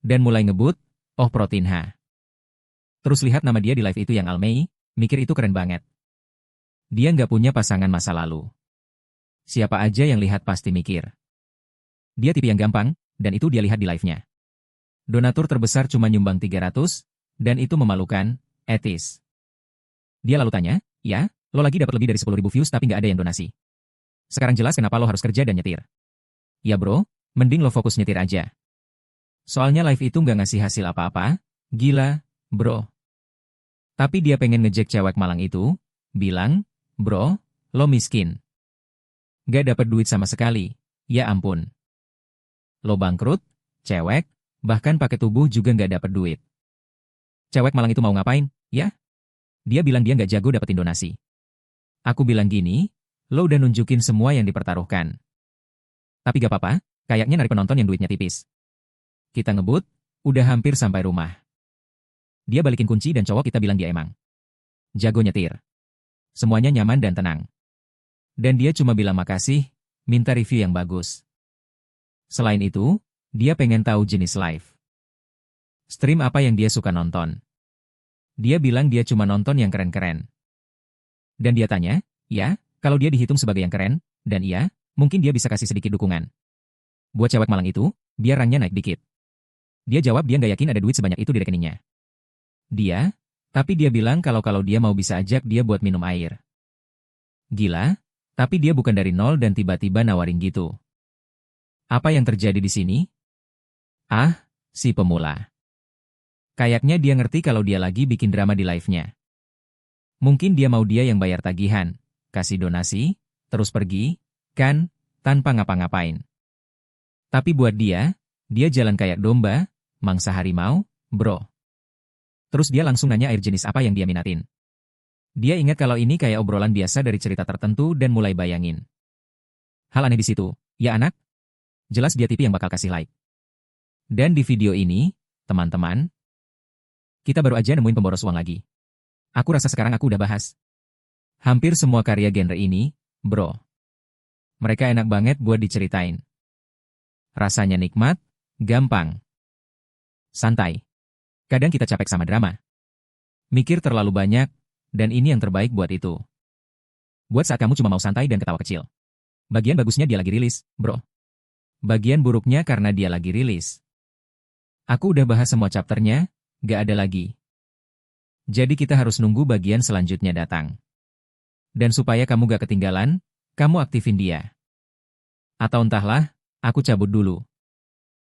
Dan mulai ngebut, oh Protinha. Terus lihat nama dia di live itu yang Almei, mikir itu keren banget. Dia nggak punya pasangan masa lalu. Siapa aja yang lihat pasti mikir. Dia tipe yang gampang, dan itu dia lihat di live-nya. Donatur terbesar cuma nyumbang 300, dan itu memalukan, etis. Dia lalu tanya, ya, lo lagi dapat lebih dari 10.000 views tapi nggak ada yang donasi. Sekarang jelas kenapa lo harus kerja dan nyetir. Ya bro, mending lo fokus nyetir aja. Soalnya live itu nggak ngasih hasil apa-apa, gila, bro. Tapi dia pengen ngejek cewek malang itu, bilang, bro, lo miskin. Gak dapet duit sama sekali, ya ampun. Lo bangkrut, cewek, bahkan pakai tubuh juga nggak dapet duit. Cewek malang itu mau ngapain, ya? Dia bilang dia nggak jago dapetin donasi. Aku bilang gini, lo udah nunjukin semua yang dipertaruhkan. Tapi gak apa-apa, kayaknya narik penonton yang duitnya tipis. Kita ngebut, udah hampir sampai rumah. Dia balikin kunci dan cowok kita bilang dia emang jago nyetir. Semuanya nyaman dan tenang. Dan dia cuma bilang makasih, minta review yang bagus. Selain itu, dia pengen tahu jenis live stream apa yang dia suka nonton. Dia bilang dia cuma nonton yang keren-keren. Dan dia tanya, ya, kalau dia dihitung sebagai yang keren, dan iya, mungkin dia bisa kasih sedikit dukungan. Buat cewek malang itu, biar rangnya naik dikit. Dia jawab dia nggak yakin ada duit sebanyak itu di rekeningnya. Tapi dia bilang kalau dia mau bisa ajak dia buat minum air. Gila, tapi dia bukan dari nol dan tiba-tiba nawarin gitu. Apa yang terjadi di sini? Ah, si pemula. Kayaknya dia ngerti kalau dia lagi bikin drama di live-nya. Mungkin dia mau dia yang bayar tagihan, kasih donasi, terus pergi, kan, tanpa ngapa-ngapain. Tapi buat dia jalan kayak domba, mangsa harimau, bro. Terus dia langsung nanya air jenis apa yang dia minatin. Dia ingat kalau ini kayak obrolan biasa dari cerita tertentu dan mulai bayangin. Hal aneh di situ, ya anak? Jelas dia tipe yang bakal kasih like. Dan di video ini, teman-teman, kita baru aja nemuin pemboros uang lagi. Aku rasa sekarang aku udah bahas hampir semua karya genre ini, bro. Mereka enak banget buat diceritain. Rasanya nikmat, gampang, santai. Kadang kita capek sama drama. Mikir terlalu banyak, dan ini yang terbaik buat itu. Buat saat kamu cuma mau santai dan ketawa kecil. Bagian bagusnya dia lagi rilis, bro. Bagian buruknya karena dia lagi rilis. Aku udah bahas semua chapternya, gak ada lagi. Jadi kita harus nunggu bagian selanjutnya datang. Dan supaya kamu gak ketinggalan, kamu aktifin dia. Atau entahlah, aku cabut dulu.